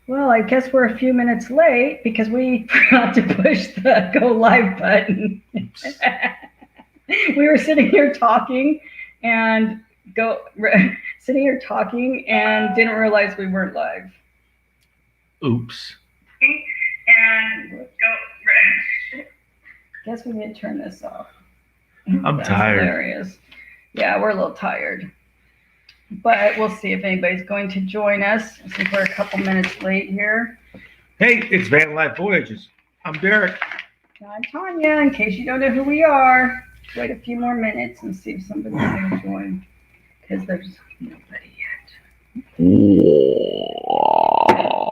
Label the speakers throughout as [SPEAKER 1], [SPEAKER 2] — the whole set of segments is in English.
[SPEAKER 1] Well, I guess we're a few minutes late because we forgot to push the go live button. We were sitting here talking and go sitting here talking and didn't realize we weren't live.
[SPEAKER 2] Oops.
[SPEAKER 1] And go. Guess we need to turn this off.
[SPEAKER 2] I'm
[SPEAKER 1] That's
[SPEAKER 2] tired.
[SPEAKER 1] Hilarious. Yeah, we're a little tired. But we'll see if anybody's going to join us since we're a couple minutes late here.
[SPEAKER 2] Hey, it's Life Voyages. I'm Derek.
[SPEAKER 1] I'm Tanya. In case you don't know who we are, wait a few more minutes and see if somebody's going to join. Because there's nobody yet.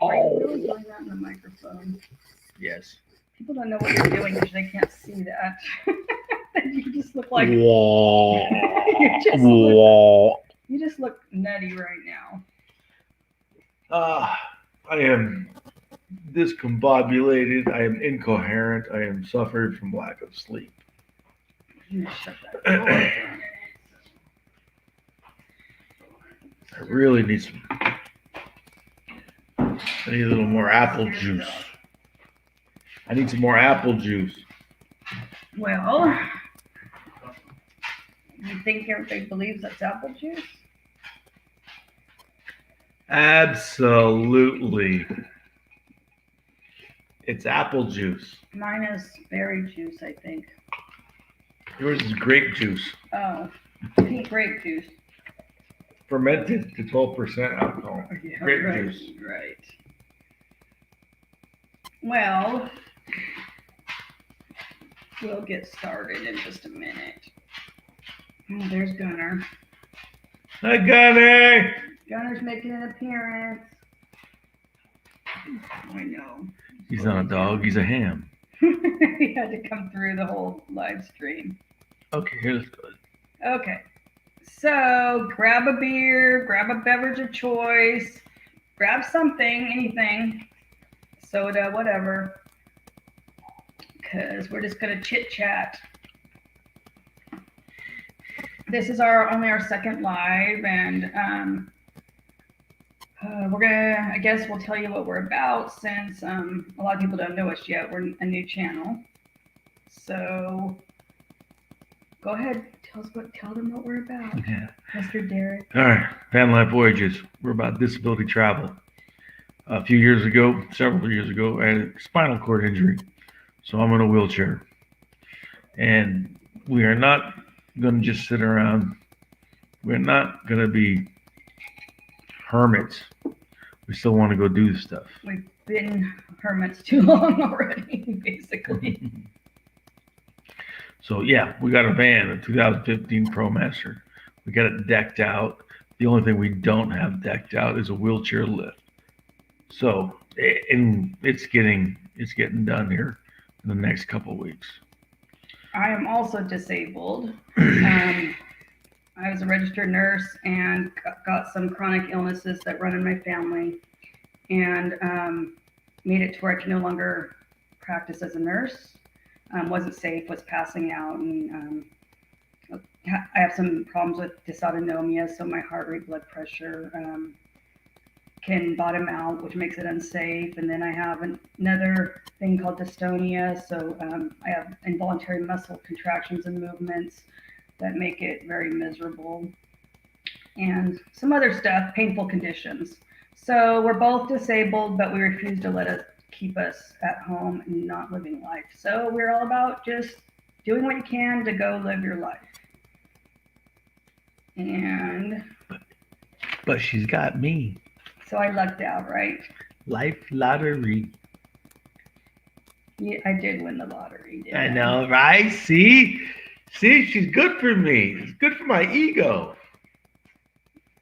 [SPEAKER 1] Are you really doing that in the microphone?
[SPEAKER 2] Yes.
[SPEAKER 1] People don't know what you're doing because they can't see that. You just look like you just look nutty right now.
[SPEAKER 2] I am discombobulated. I am incoherent. I am suffering from lack of sleep.
[SPEAKER 1] Shut that door.
[SPEAKER 2] I really need some. I need a little more apple juice. I need some more apple juice.
[SPEAKER 1] Well, you think everybody believes that's apple juice?
[SPEAKER 2] Absolutely. It's apple juice.
[SPEAKER 1] Mine is berry juice, I think.
[SPEAKER 2] Yours is grape juice.
[SPEAKER 1] Oh, grape juice.
[SPEAKER 2] Fermented to 12% alcohol.
[SPEAKER 1] Yeah,
[SPEAKER 2] Grape
[SPEAKER 1] right,
[SPEAKER 2] juice.
[SPEAKER 1] Right. Well, we'll get started in just a minute. Oh, there's Gunner.
[SPEAKER 2] Hi, Gunner.
[SPEAKER 1] Gunner's making an appearance. I know.
[SPEAKER 2] He's not a dog. He's a ham.
[SPEAKER 1] He had to come through the whole live stream.
[SPEAKER 2] Okay, here's good.
[SPEAKER 1] Okay. So grab a beer, grab a beverage of choice, grab something, anything, soda, whatever, because we're just going to chit chat. This is only our second live, and we're gonna, I guess we'll tell you what we're about since a lot of people don't know us yet. We're a new channel. So go ahead, tell them what we're about.
[SPEAKER 2] Yeah.
[SPEAKER 1] Mr. Derek.
[SPEAKER 2] All right, Life Voyages. We're about disability travel. A few years ago, several years ago, I had a spinal cord injury. So I'm in a wheelchair. And we are not going to just sit around. We're not going to be hermits. We still want to go do stuff.
[SPEAKER 1] We've been hermits too long already, basically.
[SPEAKER 2] So yeah, we got a van, a 2015 ProMaster. We got it decked out. The only thing we don't have decked out is a wheelchair lift. So, and it's getting done here in the next couple of weeks.
[SPEAKER 1] I am also disabled. I was a registered nurse and got some chronic illnesses that run in my family, and made it to where I can no longer practice as a nurse. Wasn't safe, was passing out, and I have some problems with dysautonomia, so my heart rate, blood pressure can bottom out, which makes it unsafe. And then I have another thing called dystonia, so I have involuntary muscle contractions and movements that make it very miserable, and some other stuff, painful conditions. So we're both disabled, but we refuse to let it keep us at home and not living life. So we're all about just doing what you can to go live your life. And
[SPEAKER 2] but she's got me.
[SPEAKER 1] So I lucked out, right?
[SPEAKER 2] Life lottery.
[SPEAKER 1] Yeah, I did win the lottery. Didn't
[SPEAKER 2] I know, right? See, she's good for me. It's good for my ego.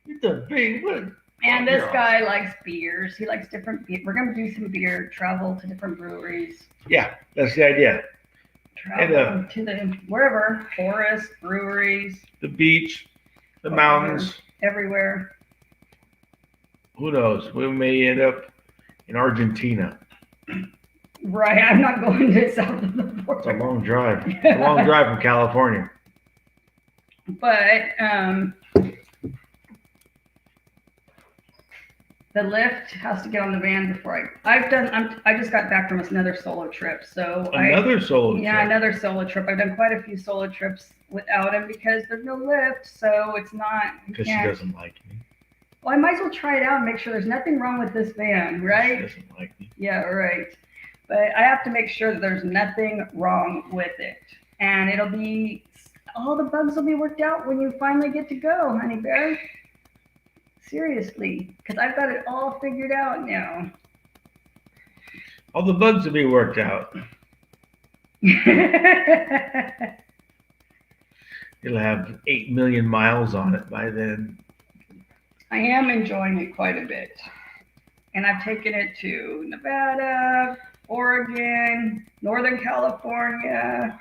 [SPEAKER 2] It's a big one.
[SPEAKER 1] And this guy likes beers. He likes different beer. We're going to do some beer, travel to different breweries.
[SPEAKER 2] Yeah, that's the idea.
[SPEAKER 1] Travel to the wherever, forest, breweries.
[SPEAKER 2] The beach, the mountains.
[SPEAKER 1] Everywhere.
[SPEAKER 2] Who knows? We may end up in Argentina.
[SPEAKER 1] Right, I'm not going to south of the border.
[SPEAKER 2] It's a long drive. It's a long drive from California.
[SPEAKER 1] But The lift has to get on the van before I just got back from another solo trip. So
[SPEAKER 2] Another solo
[SPEAKER 1] yeah,
[SPEAKER 2] trip.
[SPEAKER 1] another solo trip. I've done quite a few solo trips without him because there's no lift. So it's not.
[SPEAKER 2] Because she doesn't like me.
[SPEAKER 1] Well, I might as well try it out and make sure there's nothing wrong with this van, right?
[SPEAKER 2] She doesn't like me.
[SPEAKER 1] Yeah, right. But I have to make sure that there's nothing wrong with it. And all the bugs will be worked out when you finally get to go, honey bear. Seriously, because I've got it all figured out now.
[SPEAKER 2] All the bugs will be worked out. It'll have 8 million miles on it by then.
[SPEAKER 1] I am enjoying it quite a bit. And I've taken it to Nevada, Oregon, Northern California.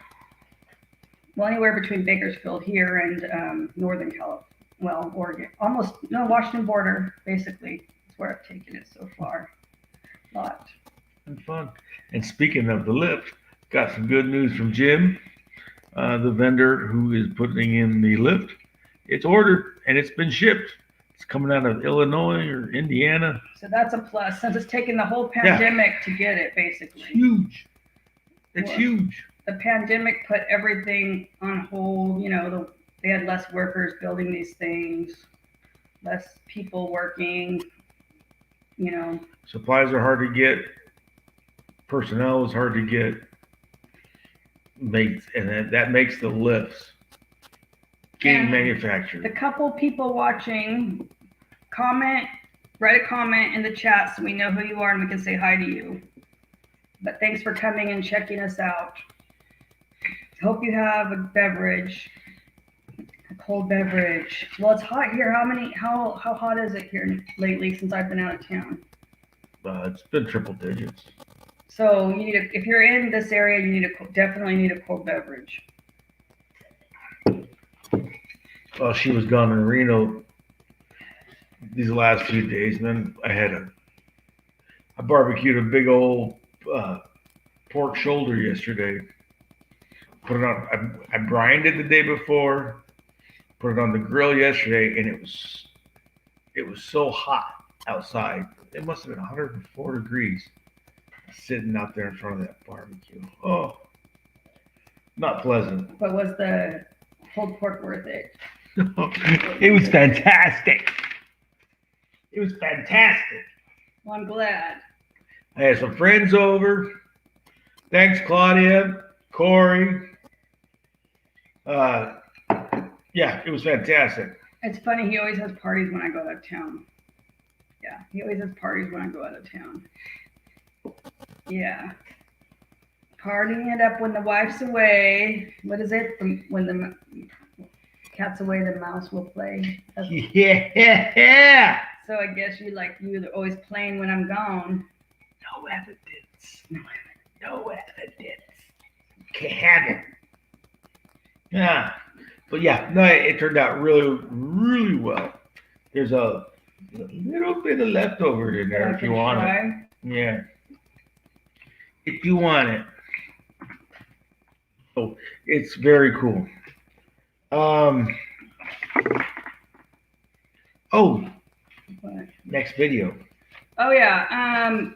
[SPEAKER 1] Well, anywhere between Bakersfield here and Northern California. Well, Oregon. Washington border, basically. That's where I've taken it so far. A lot.
[SPEAKER 2] And fun. And speaking of the lift, got some good news from Jim, the vendor who is putting in the lift. It's ordered and it's been shipped. It's coming out of Illinois or Indiana.
[SPEAKER 1] So that's a plus, since it's taken the whole pandemic to get it, basically.
[SPEAKER 2] It's huge. It's huge.
[SPEAKER 1] The pandemic put everything on hold. They had less workers building these things, less people working,
[SPEAKER 2] Supplies are hard to get. Personnel is hard to get. That makes the lifts getting manufactured.
[SPEAKER 1] The couple people watching, write a comment in the chat so we know who you are and we can say hi to you. But thanks for coming and checking us out. Hope you have a beverage, a cold beverage. Well, it's hot here. How hot is it here lately since I've been out of town?
[SPEAKER 2] It's been triple digits.
[SPEAKER 1] So if you're in this area, definitely need a cold beverage.
[SPEAKER 2] Well, she was gone in Reno these last few days, and then I barbecued a big old pork shoulder yesterday. Put it on. I brined it the day before. Put it on the grill yesterday, and it was so hot outside. It must have been 104 degrees sitting out there in front of that barbecue. Oh, not pleasant.
[SPEAKER 1] But was the pulled pork worth it?
[SPEAKER 2] It was fantastic. It was fantastic.
[SPEAKER 1] Well, I'm glad.
[SPEAKER 2] I had some friends over. Thanks, Claudia, Corey. Yeah, it was fantastic.
[SPEAKER 1] It's funny, he always has parties when I go out of town. Yeah, he always has parties when I go out of town. Yeah. Partying it up when the wife's away. What is it? When the cat's away, the mouse will play.
[SPEAKER 2] Yeah.
[SPEAKER 1] So I guess you're always playing when I'm gone.
[SPEAKER 2] No evidence. Can't have it. Yeah. But yeah, no, it turned out really, really well. There's a little bit of leftover in there if you want it. Yeah. If you want it. So it's very cool. Next video.
[SPEAKER 1] Oh yeah,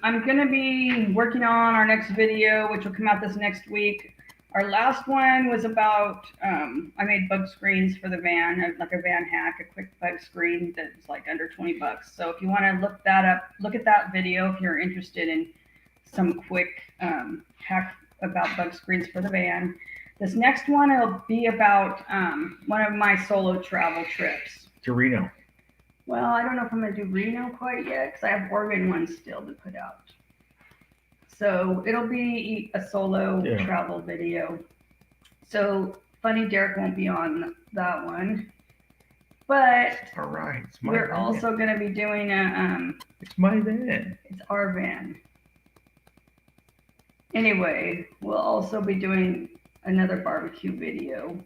[SPEAKER 1] I'm gonna be working on our next video, which will come out this next week. Our last one was about, I made bug screens for the van, like a van hack, a quick bug screen that's like under 20 bucks. So if you want to look that up, look at that video if you're interested in some quick hack about bug screens for the van. This next one will be about one of my solo travel trips.
[SPEAKER 2] To Reno.
[SPEAKER 1] Well, I don't know if I'm going to do Reno quite yet because I have Oregon ones still to put out. So it'll be a solo travel video. So funny, Derek won't be on that one. But
[SPEAKER 2] all right,
[SPEAKER 1] we're also going to be doing
[SPEAKER 2] it's my van.
[SPEAKER 1] It's our van. Anyway, we'll also be doing another barbecue video.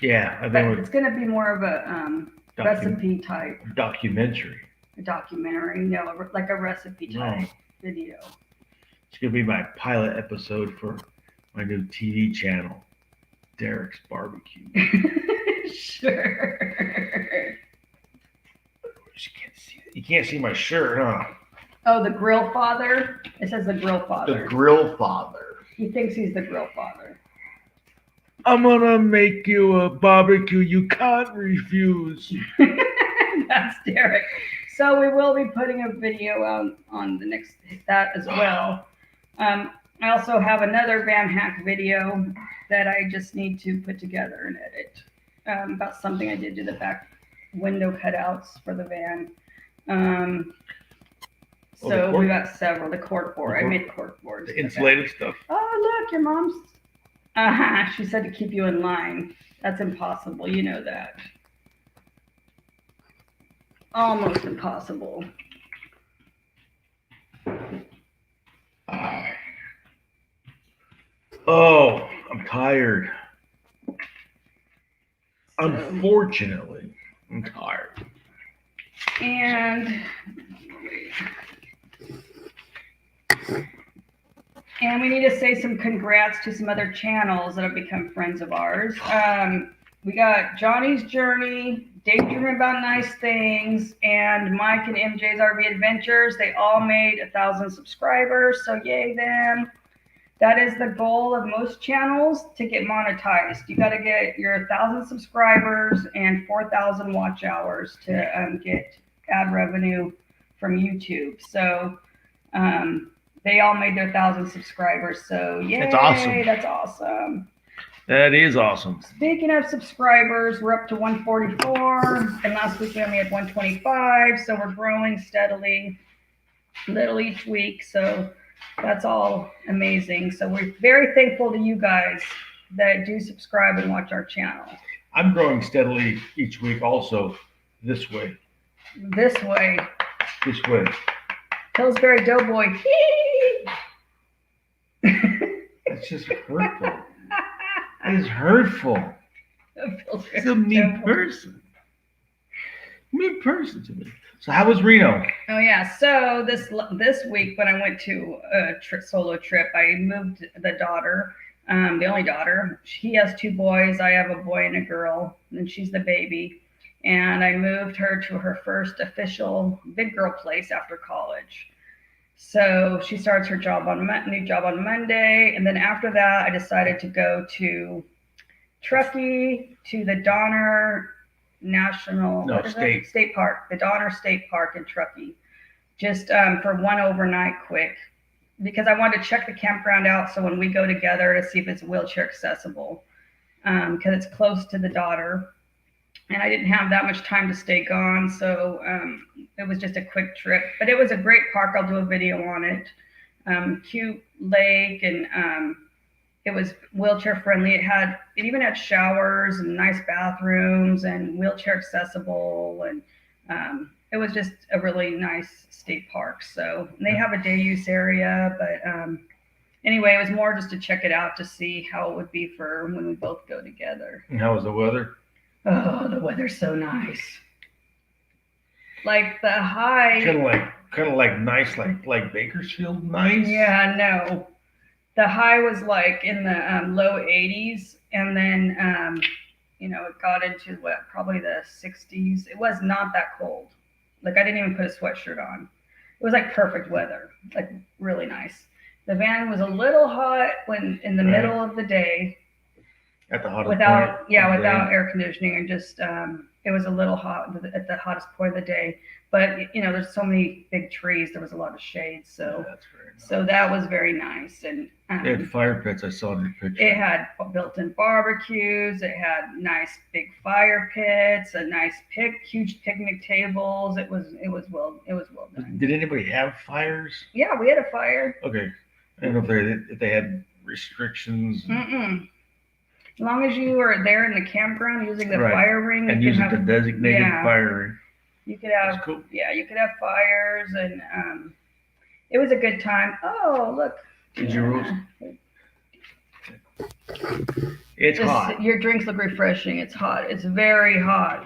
[SPEAKER 2] Yeah, I
[SPEAKER 1] think it's going to be more of a recipe type.
[SPEAKER 2] Documentary.
[SPEAKER 1] A documentary, no, like a recipe type video.
[SPEAKER 2] It's going to be my pilot episode for my new TV channel, Derek's Barbecue.
[SPEAKER 1] Sure.
[SPEAKER 2] You can't see my shirt, huh?
[SPEAKER 1] Oh, the grill father. It says the grill
[SPEAKER 2] The
[SPEAKER 1] father.
[SPEAKER 2] grill father.
[SPEAKER 1] He thinks he's the grill father.
[SPEAKER 2] I'm gonna make you a barbecue you can't refuse.
[SPEAKER 1] That's Derek. So we will be putting a video out on the next that as well. I also have another van hack video that I just need to put together and edit about something I did to the back window cutouts for the van. So we got several. The cork board. I made cork boards.
[SPEAKER 2] The insulated stuff.
[SPEAKER 1] Oh, look, your mom's. She said to keep you in line. That's impossible. You know that. Almost impossible.
[SPEAKER 2] Oh, I'm tired. Unfortunately, I'm tired.
[SPEAKER 1] And we need to say some congrats to some other channels that have become friends of ours. We got Johnny's Journey, Daydream About Nice Things, and Mike and MJ's RV Adventures. They all made 1,000 subscribers, so yay them. That is the goal of most channels, to get monetized. You got to get your 1,000 subscribers and 4,000 watch hours to get ad revenue from YouTube. So they all made their 1,000 subscribers. So yay,
[SPEAKER 2] that's awesome.
[SPEAKER 1] That's awesome.
[SPEAKER 2] That is awesome.
[SPEAKER 1] Speaking of subscribers, we're up to 144, and last week we only had 125. So we're growing steadily, little each week. So that's all amazing. So we're very thankful to you guys that do subscribe and watch our channel.
[SPEAKER 2] I'm growing steadily each week also this way.
[SPEAKER 1] This way.
[SPEAKER 2] This way.
[SPEAKER 1] Pillsbury Doughboy.
[SPEAKER 2] That's just hurtful. That is hurtful. It's a mean person. Mean person to me. So how was Reno?
[SPEAKER 1] Oh yeah. So this week when I went to a solo trip, I moved the daughter, the only daughter. She has 2 boys. I have a boy and a girl, and she's the baby. And I moved her to her first official big girl place after college. So she starts her new job on Monday, and then after that, I decided to go to Truckee to the Donner State Park, the Donner State Park in Truckee, just for one overnight quick, because I wanted to check the campground out. So when we go together to see if it's wheelchair accessible, because it's close to the Donner, and I didn't have that much time to stay gone. So it was just a quick trip, but it was a great park. I'll do a video on it. Cute lake, and it was wheelchair friendly. It even had showers and nice bathrooms and wheelchair accessible. And it was just a really nice state park. So they have a day use area, but anyway, it was more just to check it out to see how it would be for when we both go together.
[SPEAKER 2] And how was the weather?
[SPEAKER 1] Oh, the weather's so nice. Like the high.
[SPEAKER 2] Kind of like nice, like Bakersfield nice.
[SPEAKER 1] Yeah, no. The high was like in the low 80s, and then it got into probably the 60s. It was not that cold. Like I didn't even put a sweatshirt on. It was like perfect weather, like really nice. The van was a little hot when in the middle of the day.
[SPEAKER 2] At the hottest
[SPEAKER 1] without
[SPEAKER 2] point.
[SPEAKER 1] Without air conditioning, and just it was a little hot at the hottest point of the day. But there's so many big trees. There was a lot of shade, so
[SPEAKER 2] that's very nice.
[SPEAKER 1] So that was very nice. And
[SPEAKER 2] it had fire pits. I saw in your picture.
[SPEAKER 1] It had built-in barbecues. It had nice big fire pits. A nice huge picnic tables. It was well done.
[SPEAKER 2] Did anybody have fires?
[SPEAKER 1] Yeah, we had a fire.
[SPEAKER 2] Okay, I don't know if they had restrictions.
[SPEAKER 1] Mm-mm. As long as you were there in the campground using the fire ring
[SPEAKER 2] and using the designated fire ring,
[SPEAKER 1] you could have you could have fires, and it was a good time. Oh, look!
[SPEAKER 2] Did you roast? It's hot.
[SPEAKER 1] Your drinks look refreshing. It's hot. It's very hot.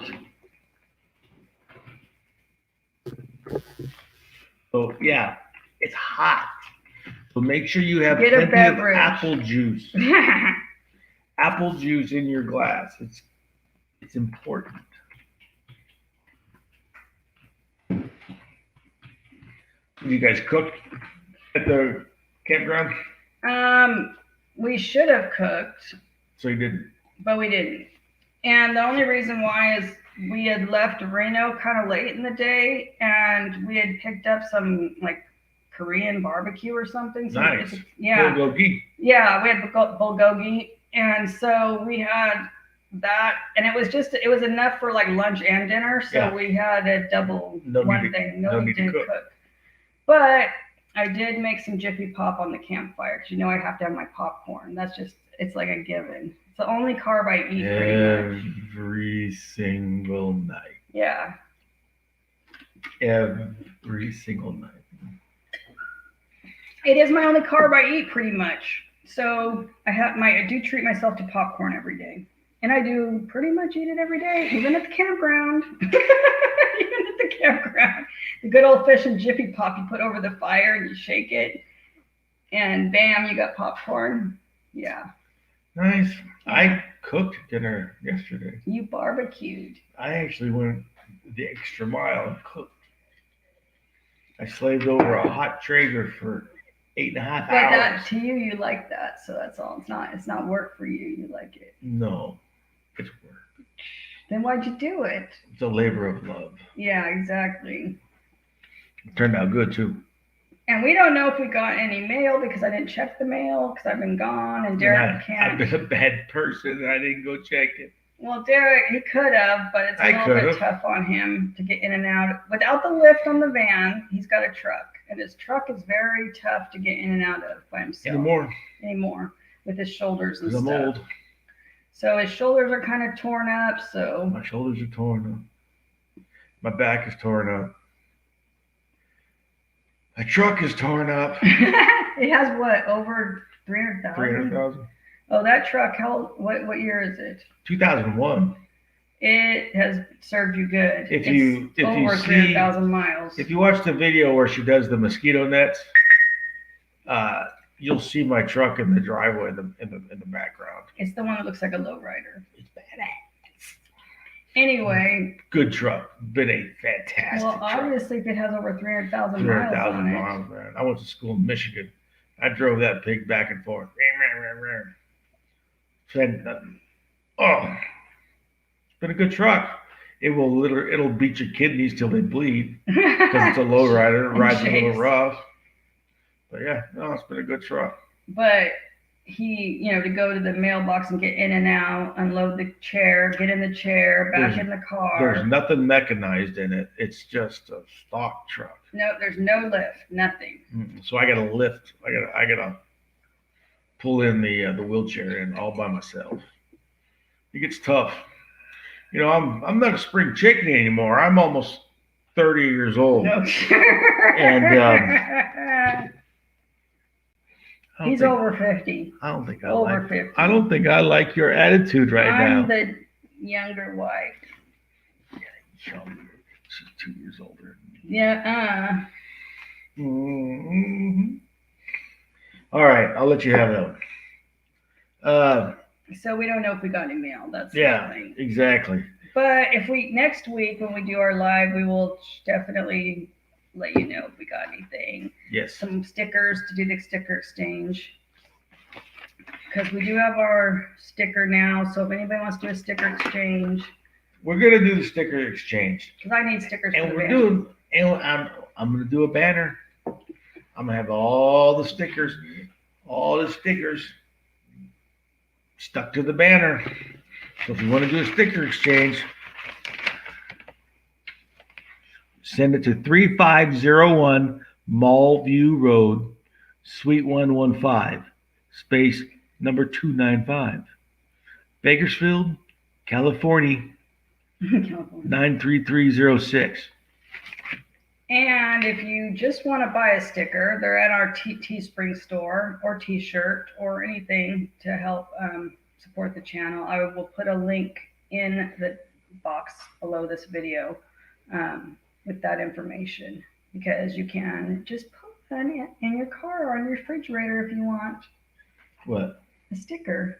[SPEAKER 2] So yeah, it's hot. So make sure you have
[SPEAKER 1] plenty
[SPEAKER 2] of apple juice. Apple juice in your glass. It's important. Did you guys cook at the campground?
[SPEAKER 1] We should have cooked,
[SPEAKER 2] So you didn't.
[SPEAKER 1] but we didn't. And the only reason why is we had left Reno kind of late in the day, and we had picked up some like Korean barbecue or something. So
[SPEAKER 2] Nice.
[SPEAKER 1] yeah.
[SPEAKER 2] Bulgogi.
[SPEAKER 1] Yeah, we had bulgogi, and so we had that, and it was enough for like lunch and dinner. So
[SPEAKER 2] Yeah.
[SPEAKER 1] we had a double one thing. No need to cook. But I did make some Jiffy Pop on the campfire because I have to have my popcorn. It's like a given. It's the only carb I eat
[SPEAKER 2] every single night.
[SPEAKER 1] Yeah.
[SPEAKER 2] Every single night.
[SPEAKER 1] It is my only carb I eat pretty much. So I do treat myself to popcorn every day. And I do pretty much eat it every day, even at the campground. Even at the campground. The good old fashioned Jiffy Pop you put over the fire and you shake it. And bam, you got popcorn. Yeah.
[SPEAKER 2] Nice. I cooked dinner yesterday.
[SPEAKER 1] You barbecued.
[SPEAKER 2] I actually went the extra mile and cooked. I slaved over a hot Traeger for 8.5 hours.
[SPEAKER 1] But that to you like that, so that's all. It's not work for you. You like it.
[SPEAKER 2] No, it's work.
[SPEAKER 1] Then why'd you do it?
[SPEAKER 2] It's a labor of love.
[SPEAKER 1] Yeah, exactly.
[SPEAKER 2] It turned out good too.
[SPEAKER 1] And we don't know if we got any mail because I didn't check the mail because I've been gone and Derek can't.
[SPEAKER 2] I've been a bad person and I didn't go check it.
[SPEAKER 1] Well, Derek, he could have, but it's a little bit tough on him to get in and out. Without the lift on the van, he's got a truck. And his truck is very tough to get in and out of by himself. Anymore. With his shoulders and stuff. I'm old. So his shoulders are kind of torn up, so.
[SPEAKER 2] My shoulders are torn up. My back is torn up. My truck is torn up.
[SPEAKER 1] It has what, over 300,000?
[SPEAKER 2] 300,000.
[SPEAKER 1] Oh, that truck, what year is it?
[SPEAKER 2] 2001.
[SPEAKER 1] It has served you good.
[SPEAKER 2] If you
[SPEAKER 1] over 300,000 miles.
[SPEAKER 2] If you watch the video where she does the mosquito nets, you'll see my truck in the driveway in the background.
[SPEAKER 1] It's the one that looks like a lowrider. It's badass. Anyway.
[SPEAKER 2] Good truck. Been a fantastic
[SPEAKER 1] truck. Well, obviously, if it has over 300,000 miles
[SPEAKER 2] 300,000 miles, man. I went to school in Michigan. I drove that pig back and forth. Said nothing. Oh, it's been a good truck. It'll beat your kidneys till they bleed because it's a lowrider. It rides a little rough. But yeah, no, it's been a good truck.
[SPEAKER 1] But he, to go to the mailbox and get in and out, unload the chair, get in the chair, back in the car.
[SPEAKER 2] There's nothing mechanized in it. It's just a stock truck.
[SPEAKER 1] No, there's no lift, nothing.
[SPEAKER 2] So I got to lift. I got to pull in the wheelchair in all by myself. It gets tough. I'm not a spring chicken anymore. I'm almost 30 years old.
[SPEAKER 1] No.
[SPEAKER 2] And
[SPEAKER 1] he's over 50.
[SPEAKER 2] I don't think
[SPEAKER 1] over 50.
[SPEAKER 2] I don't think I like your attitude now.
[SPEAKER 1] I'm the younger wife.
[SPEAKER 2] Yeah, younger. She's 2 years older.
[SPEAKER 1] Yeah.
[SPEAKER 2] Mm-hmm. All right, I'll let you have that one.
[SPEAKER 1] So we don't know if we got any mail. That's
[SPEAKER 2] the
[SPEAKER 1] thing.
[SPEAKER 2] Exactly.
[SPEAKER 1] But if next week when we do our live, we will definitely let you know if we got anything.
[SPEAKER 2] Yes.
[SPEAKER 1] Some stickers to do the sticker exchange. Because we do have our sticker now. So if anybody wants to do a sticker exchange.
[SPEAKER 2] We're going to do the sticker exchange.
[SPEAKER 1] Because I need stickers
[SPEAKER 2] and
[SPEAKER 1] for
[SPEAKER 2] we're doing, and I'm going to do a banner. I'm going to have all the stickers stuck to the banner. So if you want to do a sticker exchange, send it to 3501 Mallview Road, Suite 115, space number 295, Bakersfield, California, 93306.
[SPEAKER 1] And if you just want to buy a sticker, they're at our Teespring store or T-shirt or anything to help support the channel. I will put a link in the box below this video with that information, because you can just put that in your car or on your refrigerator if you want.
[SPEAKER 2] What?
[SPEAKER 1] A sticker.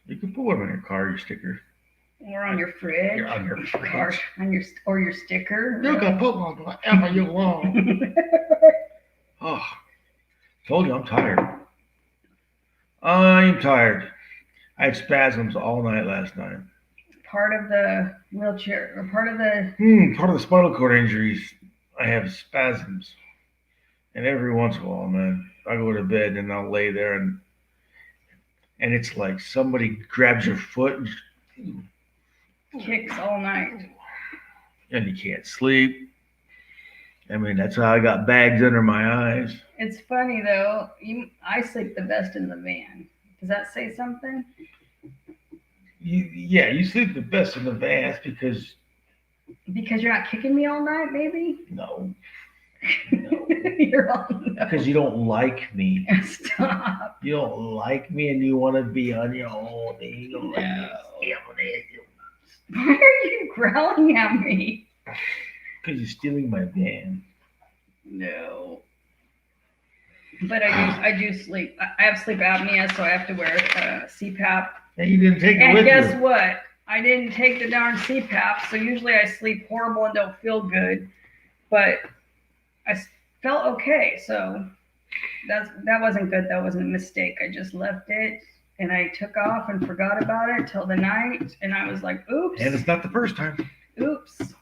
[SPEAKER 2] You can put one on your car, your sticker.
[SPEAKER 1] Or on your fridge.
[SPEAKER 2] On your
[SPEAKER 1] car, or your sticker.
[SPEAKER 2] You can put one wherever you want. Oh, told you I'm tired. I'm tired. I had spasms all night last night.
[SPEAKER 1] Part of the wheelchair, or part of the.
[SPEAKER 2] Part of the spinal cord injuries, I have spasms. And every once in a while, man, I go to bed and I'll lay there and it's like somebody grabs your foot
[SPEAKER 1] Kicks all night.
[SPEAKER 2] and you can't sleep. I mean, that's how I got bags under my eyes.
[SPEAKER 1] It's funny though. I sleep the best in the van. Does that say something?
[SPEAKER 2] You sleep the best in the van. That's because
[SPEAKER 1] you're not kicking me all night, maybe?
[SPEAKER 2] no.
[SPEAKER 1] You're all no.
[SPEAKER 2] Because you don't like me.
[SPEAKER 1] Stop.
[SPEAKER 2] You don't like me and you want to be on your own.
[SPEAKER 1] No. Why are you growling at me?
[SPEAKER 2] Because you're stealing my van.
[SPEAKER 1] No. But I do sleep. I have sleep apnea, so I have to wear CPAP.
[SPEAKER 2] And you didn't take it
[SPEAKER 1] And
[SPEAKER 2] with
[SPEAKER 1] guess
[SPEAKER 2] you.
[SPEAKER 1] what? I didn't take the darn CPAP, so usually I sleep horrible and don't feel good. But I felt okay, so that wasn't good. That wasn't a mistake. I just left it, and I took off and forgot about it till the night, and I was like, oops.
[SPEAKER 2] And it's not the first time.
[SPEAKER 1] Oops.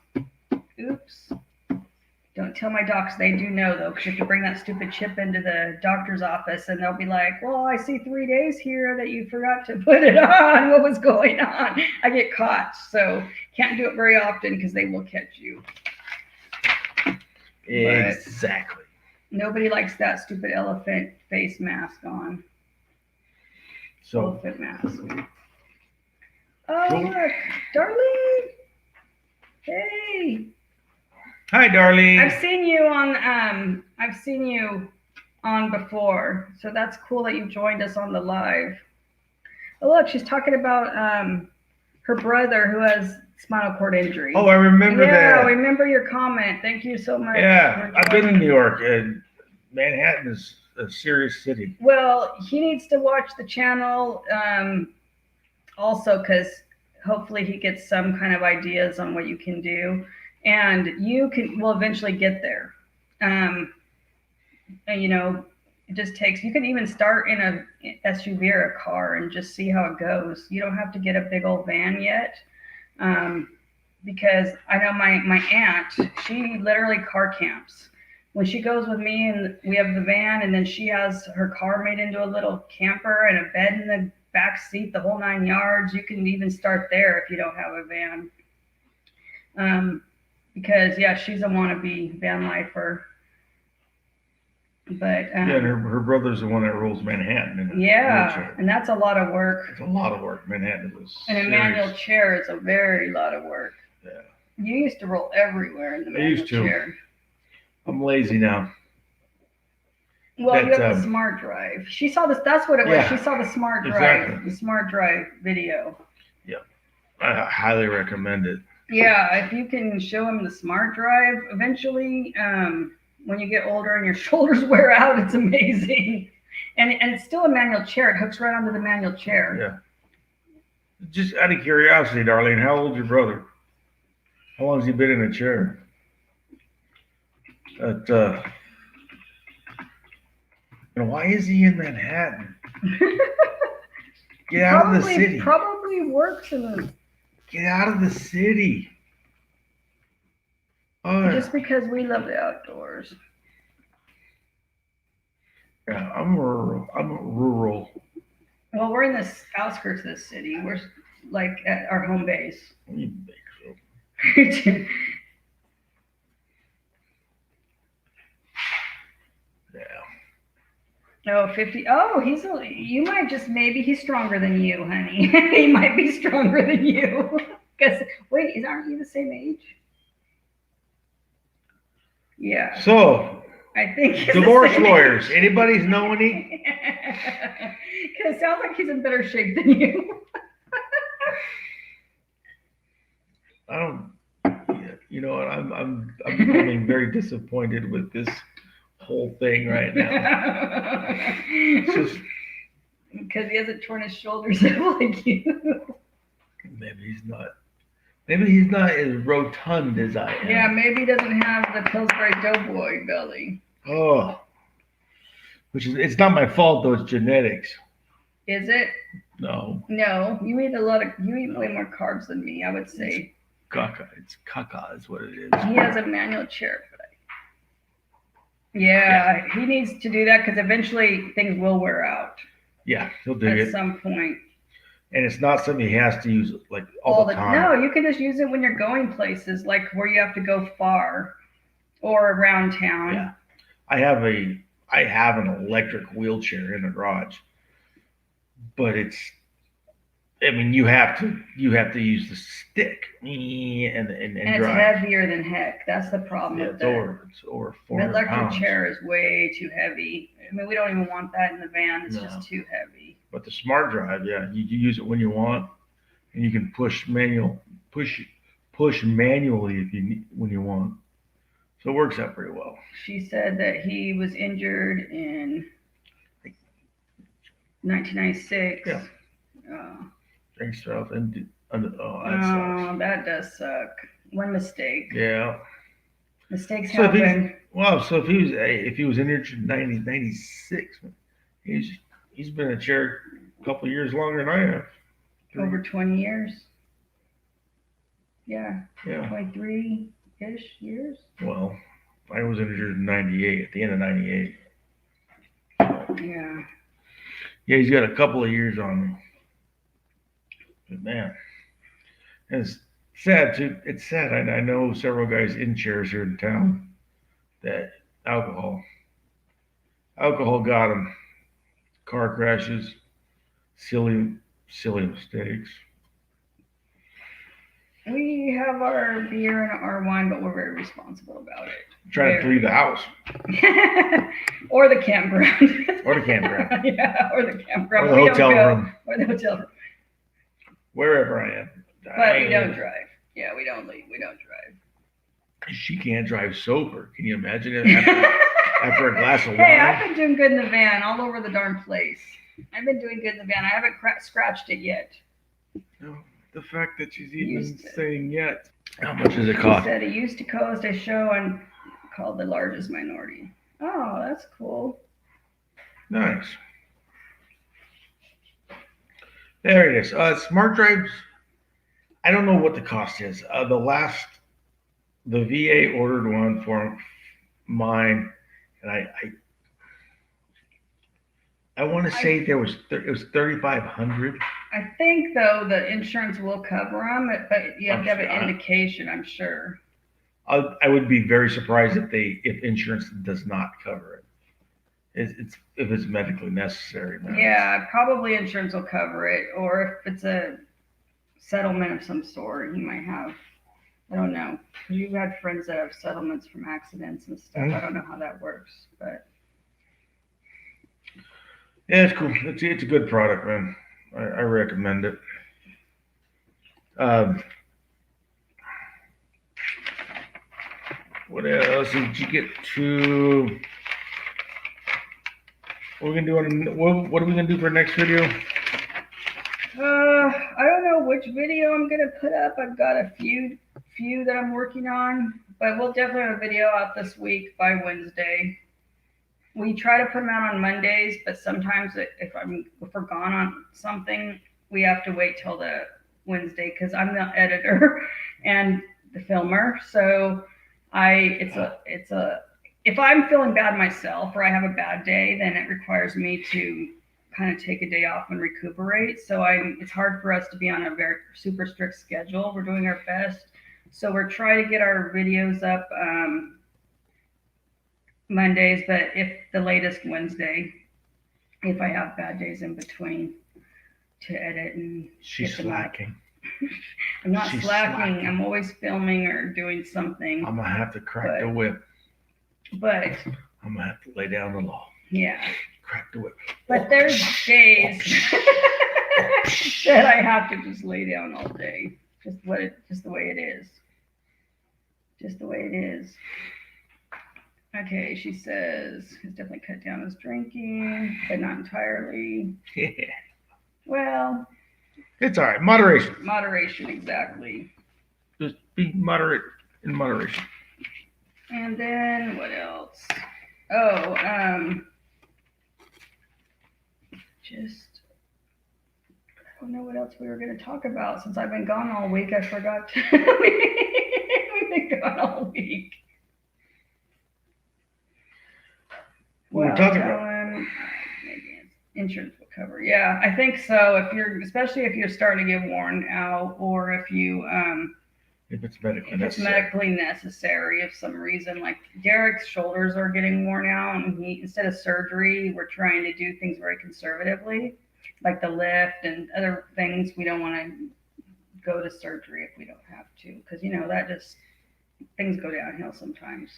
[SPEAKER 1] Don't tell my docs. They do know, though, because you have to bring that stupid chip into the doctor's office, and they'll be like, well, I see 3 days here that you forgot to put it on. What was going on? I get caught, so can't do it very often because they will catch you.
[SPEAKER 2] Exactly.
[SPEAKER 1] Nobody likes that stupid elephant face mask on.
[SPEAKER 2] So,
[SPEAKER 1] Elephant mask. Oh, look. Darlene. Hey.
[SPEAKER 2] hi, darling.
[SPEAKER 1] I've seen you on before, so that's cool that you joined us on the live. Oh, look, she's talking about her brother who has spinal cord injury.
[SPEAKER 2] Oh, I remember that.
[SPEAKER 1] Yeah, I remember your comment. Thank you so much.
[SPEAKER 2] Yeah, I've been in New York, and Manhattan is a serious city.
[SPEAKER 1] Well, he needs to watch the channel also, because hopefully he gets some kind of ideas on what you can do. And will eventually get there. And, it just takes, you can even start in a SUV or a car and just see how it goes. You don't have to get a big old van yet. Because I know my aunt, she literally car camps. When she goes with me and we have the van, and then she has her car made into a little camper and a bed in the back seat, the whole 9 yards. You can even start there if you don't have a van. Because she's a wannabe van lifer. But
[SPEAKER 2] and her brother's the one that rules Manhattan.
[SPEAKER 1] And that's a lot of work.
[SPEAKER 2] It's a lot of work. Manhattan is
[SPEAKER 1] And a manual chair is a very lot of work.
[SPEAKER 2] Yeah.
[SPEAKER 1] You used to roll everywhere in the manual chair.
[SPEAKER 2] I'm lazy now.
[SPEAKER 1] Well, you have the smart drive. She saw this. That's what it was. She saw the smart drive.
[SPEAKER 2] Exactly.
[SPEAKER 1] The smart drive video.
[SPEAKER 2] Yeah, I highly recommend it.
[SPEAKER 1] Yeah, if you can show him the smart drive, eventually, when you get older and your shoulders wear out, it's amazing. And it's still a manual chair. It hooks right onto the manual chair.
[SPEAKER 2] Yeah. Just out of curiosity, Darlene, how old's your brother? How long has he been in a chair? Why is he in Manhattan? Get out of the city.
[SPEAKER 1] Probably works in the...
[SPEAKER 2] Get out of the city.
[SPEAKER 1] Just because we love the outdoors.
[SPEAKER 2] Yeah, I'm rural.
[SPEAKER 1] Well, we're in the outskirts of the city. We're like at our home base.
[SPEAKER 2] Bakersfield. Yeah.
[SPEAKER 1] Oh, 50. Oh, you might just, maybe he's stronger than you, honey. He might be stronger than you. Because, wait, aren't you the same age? Yeah.
[SPEAKER 2] So,
[SPEAKER 1] I think
[SPEAKER 2] divorce lawyers. Anybody's know any?
[SPEAKER 1] Because it sounds like he's in better shape than you.
[SPEAKER 2] I don't. You know what? I'm becoming very disappointed with this whole thing right now. It's just
[SPEAKER 1] because he hasn't torn his shoulders out like you.
[SPEAKER 2] Maybe he's not as rotund as I am.
[SPEAKER 1] Yeah, maybe he doesn't have the Pillsbury Doughboy belly.
[SPEAKER 2] Oh, which is, it's not my fault though, it's genetics.
[SPEAKER 1] Is it?
[SPEAKER 2] No,
[SPEAKER 1] No, you eat way more carbs than me, I would say.
[SPEAKER 2] it's caca is what it is.
[SPEAKER 1] He has a manual chair, yeah, he needs to do that because eventually things will wear out
[SPEAKER 2] Yeah, he'll dig
[SPEAKER 1] at
[SPEAKER 2] it.
[SPEAKER 1] some point.
[SPEAKER 2] And it's not something he has to use like all the time.
[SPEAKER 1] No, you can just use it when you're going places, like where you have to go far or around town.
[SPEAKER 2] Yeah. I have an electric wheelchair in the garage, but I mean, you have to use the stick and
[SPEAKER 1] And
[SPEAKER 2] drive.
[SPEAKER 1] it's heavier than heck. That's the problem with
[SPEAKER 2] It's over 400
[SPEAKER 1] the electric
[SPEAKER 2] pounds.
[SPEAKER 1] chair is way too heavy. I mean, we don't even want that in the van. It's just too heavy.
[SPEAKER 2] But the smart drive, yeah, you use it when you want, and you can push manually if you need, when you want. So it works out pretty well.
[SPEAKER 1] She said that he was injured in 1996.
[SPEAKER 2] Yeah. Thanks, Ralph. And
[SPEAKER 1] That does suck. One mistake.
[SPEAKER 2] Yeah.
[SPEAKER 1] Mistakes
[SPEAKER 2] So
[SPEAKER 1] happen.
[SPEAKER 2] So if he was injured in 1996, he's been in a chair a couple of years longer than I have.
[SPEAKER 1] Over 20 years. Yeah.
[SPEAKER 2] Yeah.
[SPEAKER 1] 23-ish years.
[SPEAKER 2] Well, I was injured in 98, at the end of 98.
[SPEAKER 1] Yeah.
[SPEAKER 2] Yeah, he's got a couple of years on me. But man, and it's sad too. It's sad. I know several guys in chairs here in town that alcohol got them. Car crashes, silly mistakes.
[SPEAKER 1] We have our beer and our wine, but we're very responsible about it.
[SPEAKER 2] Trying to leave the house.
[SPEAKER 1] Or the campground.
[SPEAKER 2] Or the campground.
[SPEAKER 1] Yeah, or the campground.
[SPEAKER 2] Or the hotel room.
[SPEAKER 1] Or the hotel room.
[SPEAKER 2] Wherever I am.
[SPEAKER 1] But we don't drive. Yeah, we don't leave. We don't drive.
[SPEAKER 2] She can't drive sober. Can you imagine it after a glass of wine?
[SPEAKER 1] Hey, I've been doing good in the van all over the darn place. I've been doing good in the van. I haven't scratched it yet.
[SPEAKER 2] No, the fact that she's even saying yet. How much does it cost?
[SPEAKER 1] She said it used to cost a show on called The Largest Minority. Oh, that's cool.
[SPEAKER 2] Nice. There it is. Smart drives. I don't know what the cost is. The VA ordered one for mine, and I want to say it was 3,500.
[SPEAKER 1] I think though the insurance will cover them, but you have to have an indication. I'm sure.
[SPEAKER 2] I would be very surprised if insurance does not cover it. If it's medically necessary.
[SPEAKER 1] Yeah, probably insurance will cover it, or if it's a settlement of some sort, you might have. I don't know. You've had friends that have settlements from accidents and stuff. I don't know how that works, but
[SPEAKER 2] yeah, it's cool. It's a good product, man. I recommend it. What else did you get to? What are we gonna do for the next video?
[SPEAKER 1] I don't know which video I'm gonna put up. I've got a few that I'm working on, but we'll definitely have a video out this week by Wednesday. We try to put them out on Mondays, but sometimes if we're gone on something, we have to wait till the Wednesday because I'm the editor and the filmer. So if I'm feeling bad myself or I have a bad day, then it requires me to kind of take a day off and recuperate. So it's hard for us to be on a very super strict schedule. We're doing our best. So we're trying to get our videos up Mondays, but if the latest Wednesday, if I have bad days in between to edit and
[SPEAKER 2] she's slacking.
[SPEAKER 1] I'm not slacking. I'm always filming or doing something.
[SPEAKER 2] I'm gonna have to crack the whip.
[SPEAKER 1] But
[SPEAKER 2] I'm gonna have to lay down the law.
[SPEAKER 1] Yeah.
[SPEAKER 2] Crack the whip.
[SPEAKER 1] But there's days that I have to just lay down all day. Just the way it is. Just the way it is. Okay, she says he's definitely cut down his drinking, but not entirely.
[SPEAKER 2] Yeah.
[SPEAKER 1] Well,
[SPEAKER 2] it's all right. Moderation.
[SPEAKER 1] Moderation, exactly.
[SPEAKER 2] Just be moderate in moderation.
[SPEAKER 1] And then what else? Oh, I don't know what else we were going to talk about since I've been gone all week. I forgot. We've been gone all week.
[SPEAKER 2] We were
[SPEAKER 1] Well,
[SPEAKER 2] talking
[SPEAKER 1] tell
[SPEAKER 2] about
[SPEAKER 1] him maybe insurance will cover. Yeah, I think so. Especially if you're starting to get worn out, or if
[SPEAKER 2] if it's
[SPEAKER 1] it's medically necessary of some reason. Like Derek's shoulders are getting worn out, and instead of surgery, we're trying to do things very conservatively, like the lift and other things. We don't want to go to surgery if we don't have to, because that just things go downhill sometimes.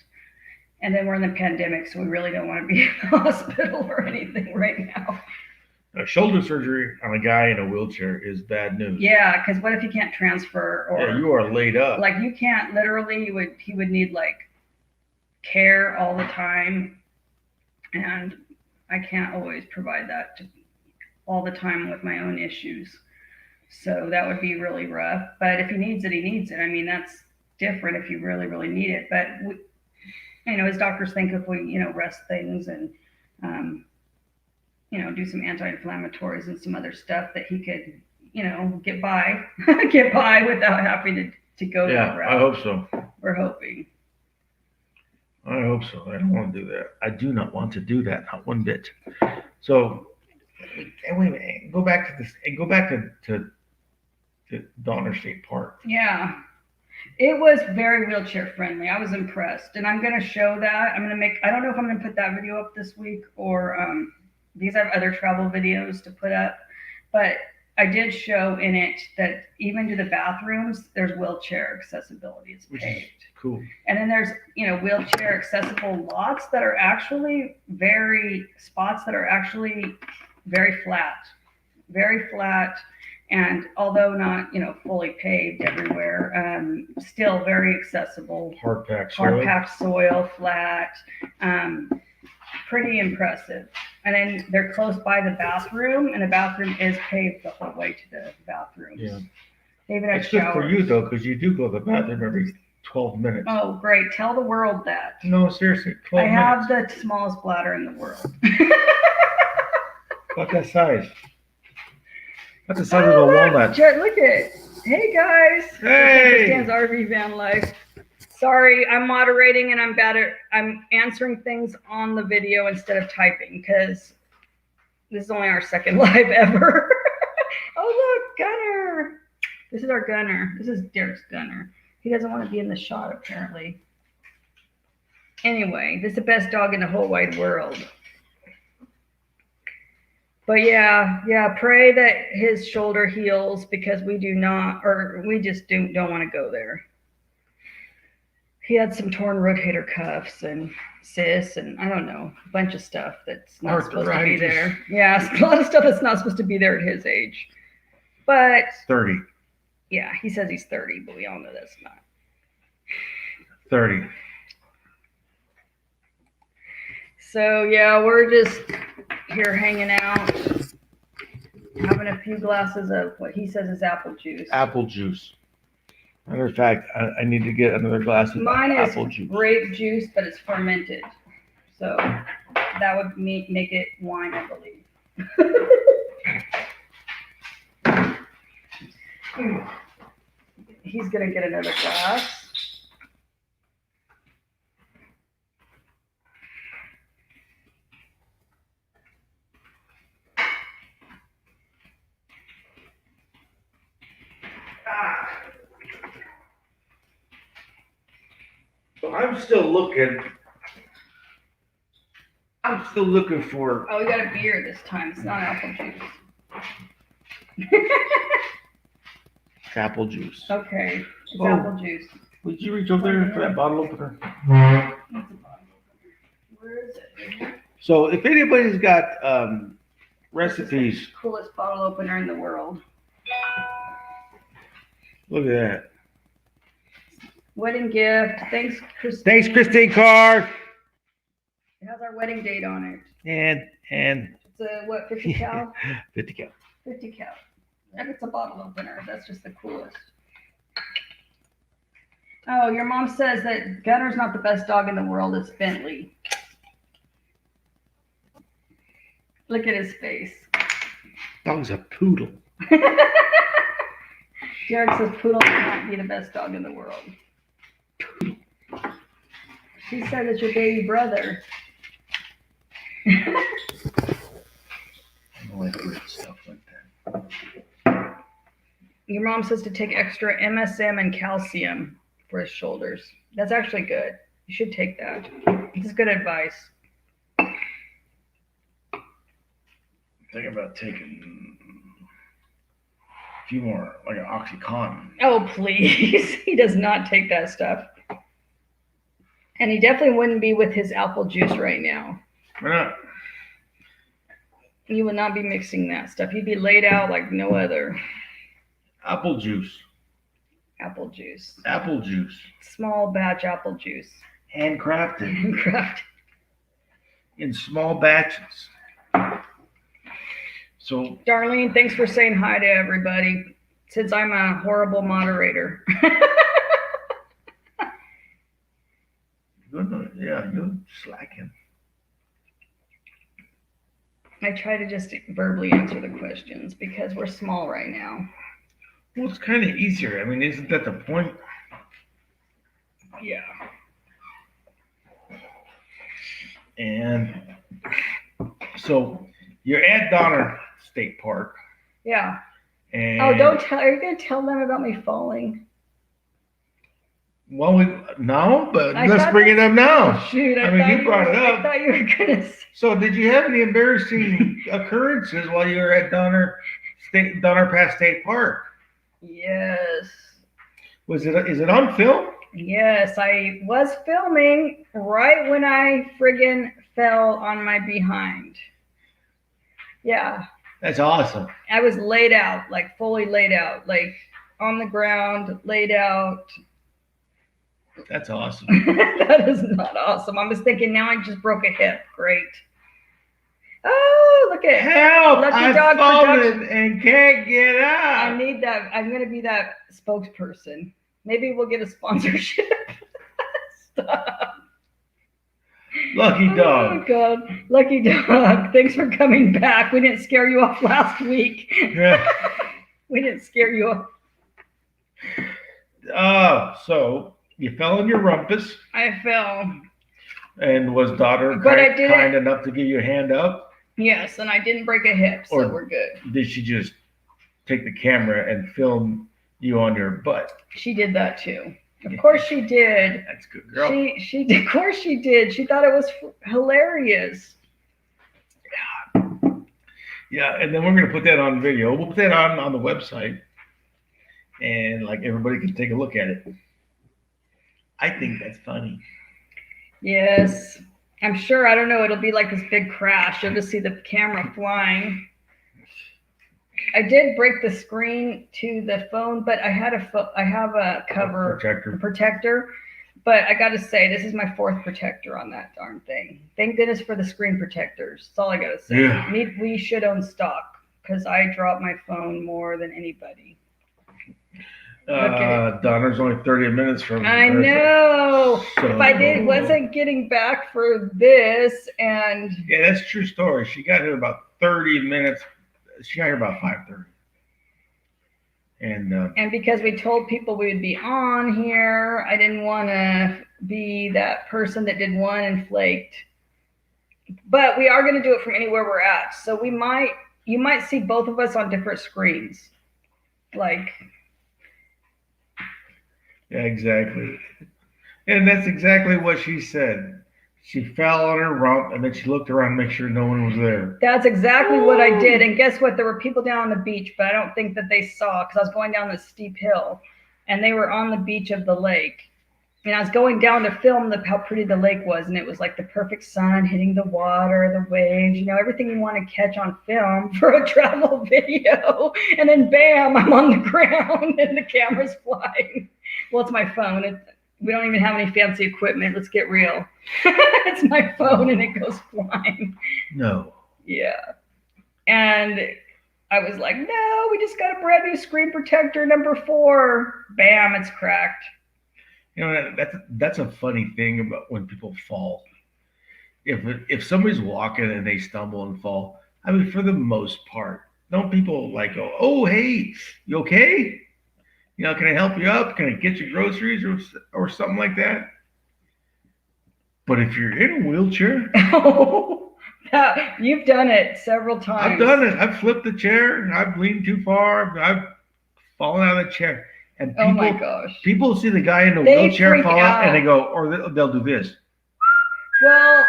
[SPEAKER 1] And then we're in the pandemic, so we really don't want to be in the hospital or anything right now.
[SPEAKER 2] Shoulder surgery on a guy in a wheelchair is bad news.
[SPEAKER 1] Yeah, because what if you can't transfer, or
[SPEAKER 2] you are laid up.
[SPEAKER 1] Like you can't literally. He would need like care all the time, and I can't always provide that all the time with my own issues. So that would be really rough. But if he needs it, he needs it. I mean, that's different if you really, really need it. But his doctors think if we, rest things and, do some anti-inflammatories and some other stuff that he could, get by without having to go that route.
[SPEAKER 2] I hope so.
[SPEAKER 1] We're hoping.
[SPEAKER 2] I hope so. I don't want to do that. I do not want to do that, not one bit. So, wait a minute. Go back to this. Go back to Donner State Park.
[SPEAKER 1] Yeah. It was very wheelchair friendly. I was impressed, and I'm going to show that. I don't know if I'm going to put that video up this week or because I have other travel videos to put up, but I did show in it that even to the bathrooms, there's wheelchair accessibility. It's paved.
[SPEAKER 2] Cool.
[SPEAKER 1] And then there's, wheelchair accessible lots that are actually very flat. And although not, fully paved everywhere, still very accessible.
[SPEAKER 2] Hard packed
[SPEAKER 1] soil, flat, pretty impressive. And then they're close by the bathroom, and the bathroom is paved the whole way to the bathrooms.
[SPEAKER 2] Yeah.
[SPEAKER 1] They even have
[SPEAKER 2] it's good
[SPEAKER 1] showers.
[SPEAKER 2] for you, though, because you do go to the bathroom every 12 minutes.
[SPEAKER 1] Oh, great. Tell the world that.
[SPEAKER 2] No, seriously, 12
[SPEAKER 1] minutes.
[SPEAKER 2] I
[SPEAKER 1] have the smallest bladder in the world.
[SPEAKER 2] About that size. That's the size of a walnut.
[SPEAKER 1] Look at. Hey, guys.
[SPEAKER 2] Hey.
[SPEAKER 1] Christine's RV van life. Sorry, I'm moderating and I'm answering things on the video instead of typing because this is only our second live ever. Oh, look, Gunner. This is our Gunner. This is Derek's Gunner. He doesn't want to be in the shot, apparently. Anyway, this is the best dog in the whole wide world. But yeah, pray that his shoulder heals because we just don't want to go there. He had some torn rotator cuffs and cysts and I don't know, a bunch of stuff that's not supposed to be there. Yeah, a lot of stuff that's not supposed to be there at his age. But
[SPEAKER 2] 30.
[SPEAKER 1] Yeah, he says he's 30, but we all know that's not.
[SPEAKER 2] 30.
[SPEAKER 1] So yeah, we're just here hanging out, having a few glasses of what he says is apple juice.
[SPEAKER 2] Apple juice. Matter of fact, I need to get another glass of apple juice.
[SPEAKER 1] Mine is grape juice, but it's fermented. So that would make it wine, I believe. He's going to get another glass.
[SPEAKER 2] So I'm still looking for.
[SPEAKER 1] Oh, we got a beer this time. It's not apple juice.
[SPEAKER 2] It's apple juice.
[SPEAKER 1] Okay, it's apple juice.
[SPEAKER 2] Would you reach over there for that bottle opener?
[SPEAKER 1] Where is it?
[SPEAKER 2] So if anybody's got recipes.
[SPEAKER 1] This is the coolest bottle opener in the world.
[SPEAKER 2] Look at that.
[SPEAKER 1] Wedding gift. Thanks, Christine.
[SPEAKER 2] Thanks, Christine Carr.
[SPEAKER 1] It has our wedding date on it.
[SPEAKER 2] And
[SPEAKER 1] it's a what, 50 cal?
[SPEAKER 2] 50 cal.
[SPEAKER 1] 50 cal. And it's a bottle opener. That's just the coolest. Oh, your mom says that Gunner's not the best dog in the world. It's Bentley. Look at his face.
[SPEAKER 2] Dog's a poodle.
[SPEAKER 1] Derek says poodle might be the best dog in the world. She said it's your baby brother.
[SPEAKER 2] I don't like weird stuff like that.
[SPEAKER 1] Your mom says to take extra MSM and calcium for his shoulders. That's actually good. You should take that. It's good advice.
[SPEAKER 2] Think about taking a few more, like an Oxycontin.
[SPEAKER 1] Oh, please. He does not take that stuff. And he definitely wouldn't be with his apple juice right now.
[SPEAKER 2] Why not?
[SPEAKER 1] You would not be mixing that stuff. He'd be laid out like no other.
[SPEAKER 2] Apple juice.
[SPEAKER 1] Apple juice.
[SPEAKER 2] Apple juice.
[SPEAKER 1] Small batch apple juice.
[SPEAKER 2] Handcrafted.
[SPEAKER 1] Craft.
[SPEAKER 2] In small batches. So,
[SPEAKER 1] Darlene, thanks for saying hi to everybody. Since I'm a horrible moderator.
[SPEAKER 2] you're slacking.
[SPEAKER 1] I try to just verbally answer the questions because we're small right now.
[SPEAKER 2] Well, it's kind of easier. I mean, isn't that the point?
[SPEAKER 1] Yeah.
[SPEAKER 2] And so you're at Donner State Park.
[SPEAKER 1] Yeah.
[SPEAKER 2] And
[SPEAKER 1] Oh, don't tell. Are you going to tell them about me falling?
[SPEAKER 2] Well, no, but
[SPEAKER 1] I
[SPEAKER 2] let's
[SPEAKER 1] thought
[SPEAKER 2] bring it up now.
[SPEAKER 1] Shoot,
[SPEAKER 2] I mean, you brought it
[SPEAKER 1] I
[SPEAKER 2] up.
[SPEAKER 1] thought you were going to say.
[SPEAKER 2] So, did you have any embarrassing occurrences while you were at Donner Pass State Park?
[SPEAKER 1] Yes.
[SPEAKER 2] Is it on film?
[SPEAKER 1] Yes, I was filming right when I friggin' fell on my behind. Yeah.
[SPEAKER 2] That's awesome.
[SPEAKER 1] I was laid out, like fully laid out, like on the ground, laid out.
[SPEAKER 2] That's awesome.
[SPEAKER 1] That is not awesome. I was thinking now I just broke a hip. Great. Oh, look at
[SPEAKER 2] Help!
[SPEAKER 1] Lucky
[SPEAKER 2] I've
[SPEAKER 1] Dog
[SPEAKER 2] fallen
[SPEAKER 1] Production.
[SPEAKER 2] and can't get
[SPEAKER 1] I
[SPEAKER 2] up.
[SPEAKER 1] need that. I'm going to be that spokesperson. Maybe we'll get a sponsorship. Stop.
[SPEAKER 2] Lucky
[SPEAKER 1] Oh,
[SPEAKER 2] dog.
[SPEAKER 1] God. Lucky Dog. Thanks for coming back. We didn't scare you off last week.
[SPEAKER 2] Yeah.
[SPEAKER 1] We didn't scare you off.
[SPEAKER 2] So you fell in your rumpus,
[SPEAKER 1] I fell.
[SPEAKER 2] and was daughter
[SPEAKER 1] But I didn't-
[SPEAKER 2] kind enough to give you a hand up?
[SPEAKER 1] Yes, and I didn't break a hip, so
[SPEAKER 2] Or-
[SPEAKER 1] we're good.
[SPEAKER 2] Did she just take the camera and film you on your butt?
[SPEAKER 1] She did that too. Of course she did.
[SPEAKER 2] That's good, girl.
[SPEAKER 1] She did. Of course she did. She thought it was hilarious.
[SPEAKER 2] Yeah, and then we're gonna put that on video. We'll put that on the website, and like everybody can take a look at it. I think that's funny.
[SPEAKER 1] Yes. I'm sure, I don't know, it'll be like this big crash. You'll just see the camera flying. I did break the screen to the phone, but I have a cover protector. But I got to say, this is my fourth protector on that darn thing. Thank goodness for the screen protectors. That's all I got to say.
[SPEAKER 2] Yeah.
[SPEAKER 1] We should own stock because I drop my phone more than anybody.
[SPEAKER 2] Donner's only 30 minutes from.
[SPEAKER 1] I know.
[SPEAKER 2] So,
[SPEAKER 1] If I wasn't getting back for this and.
[SPEAKER 2] Yeah, that's a true story. She got here about 30 minutes. She got here about 5:30. And
[SPEAKER 1] because we told people we would be on here, I didn't want to be that person that did one and flaked. But we are going to do it from anywhere we're at. So you might see both of us on different screens. Like.
[SPEAKER 2] Yeah, exactly. And that's exactly what she said. She fell on her rump, and then she looked around to make sure no one was there.
[SPEAKER 1] That's exactly what I did. And guess what? There were people down on the beach, but I don't think that they saw because I was going down this steep hill, and they were on the beach of the lake. And I was going down to film how pretty the lake was, and it was like the perfect sun hitting the water, the waves, everything you want to catch on film for a travel video. And then bam, I'm on the ground and the camera's flying. Well, it's my phone. We don't even have any fancy equipment. Let's get real. It's my phone and it goes flying.
[SPEAKER 2] No.
[SPEAKER 1] Yeah. And I was like, no, we just got a brand new screen protector, number 4. Bam, it's cracked.
[SPEAKER 2] That's a funny thing about when people fall. If somebody's walking and they stumble and fall, I mean, for the most part, don't people like go, oh, hey, you okay? You know, can I help you up? Can I get you groceries or something like that? But if you're in a wheelchair,
[SPEAKER 1] Oh, you've done it several times.
[SPEAKER 2] I've done it. I've flipped the chair. I've leaned too far. I've fallen out of the chair. And
[SPEAKER 1] Oh my gosh.
[SPEAKER 2] people see the guy in the
[SPEAKER 1] They
[SPEAKER 2] wheelchair
[SPEAKER 1] freak
[SPEAKER 2] fall out and
[SPEAKER 1] out.
[SPEAKER 2] they go, or they'll do this.
[SPEAKER 1] Well,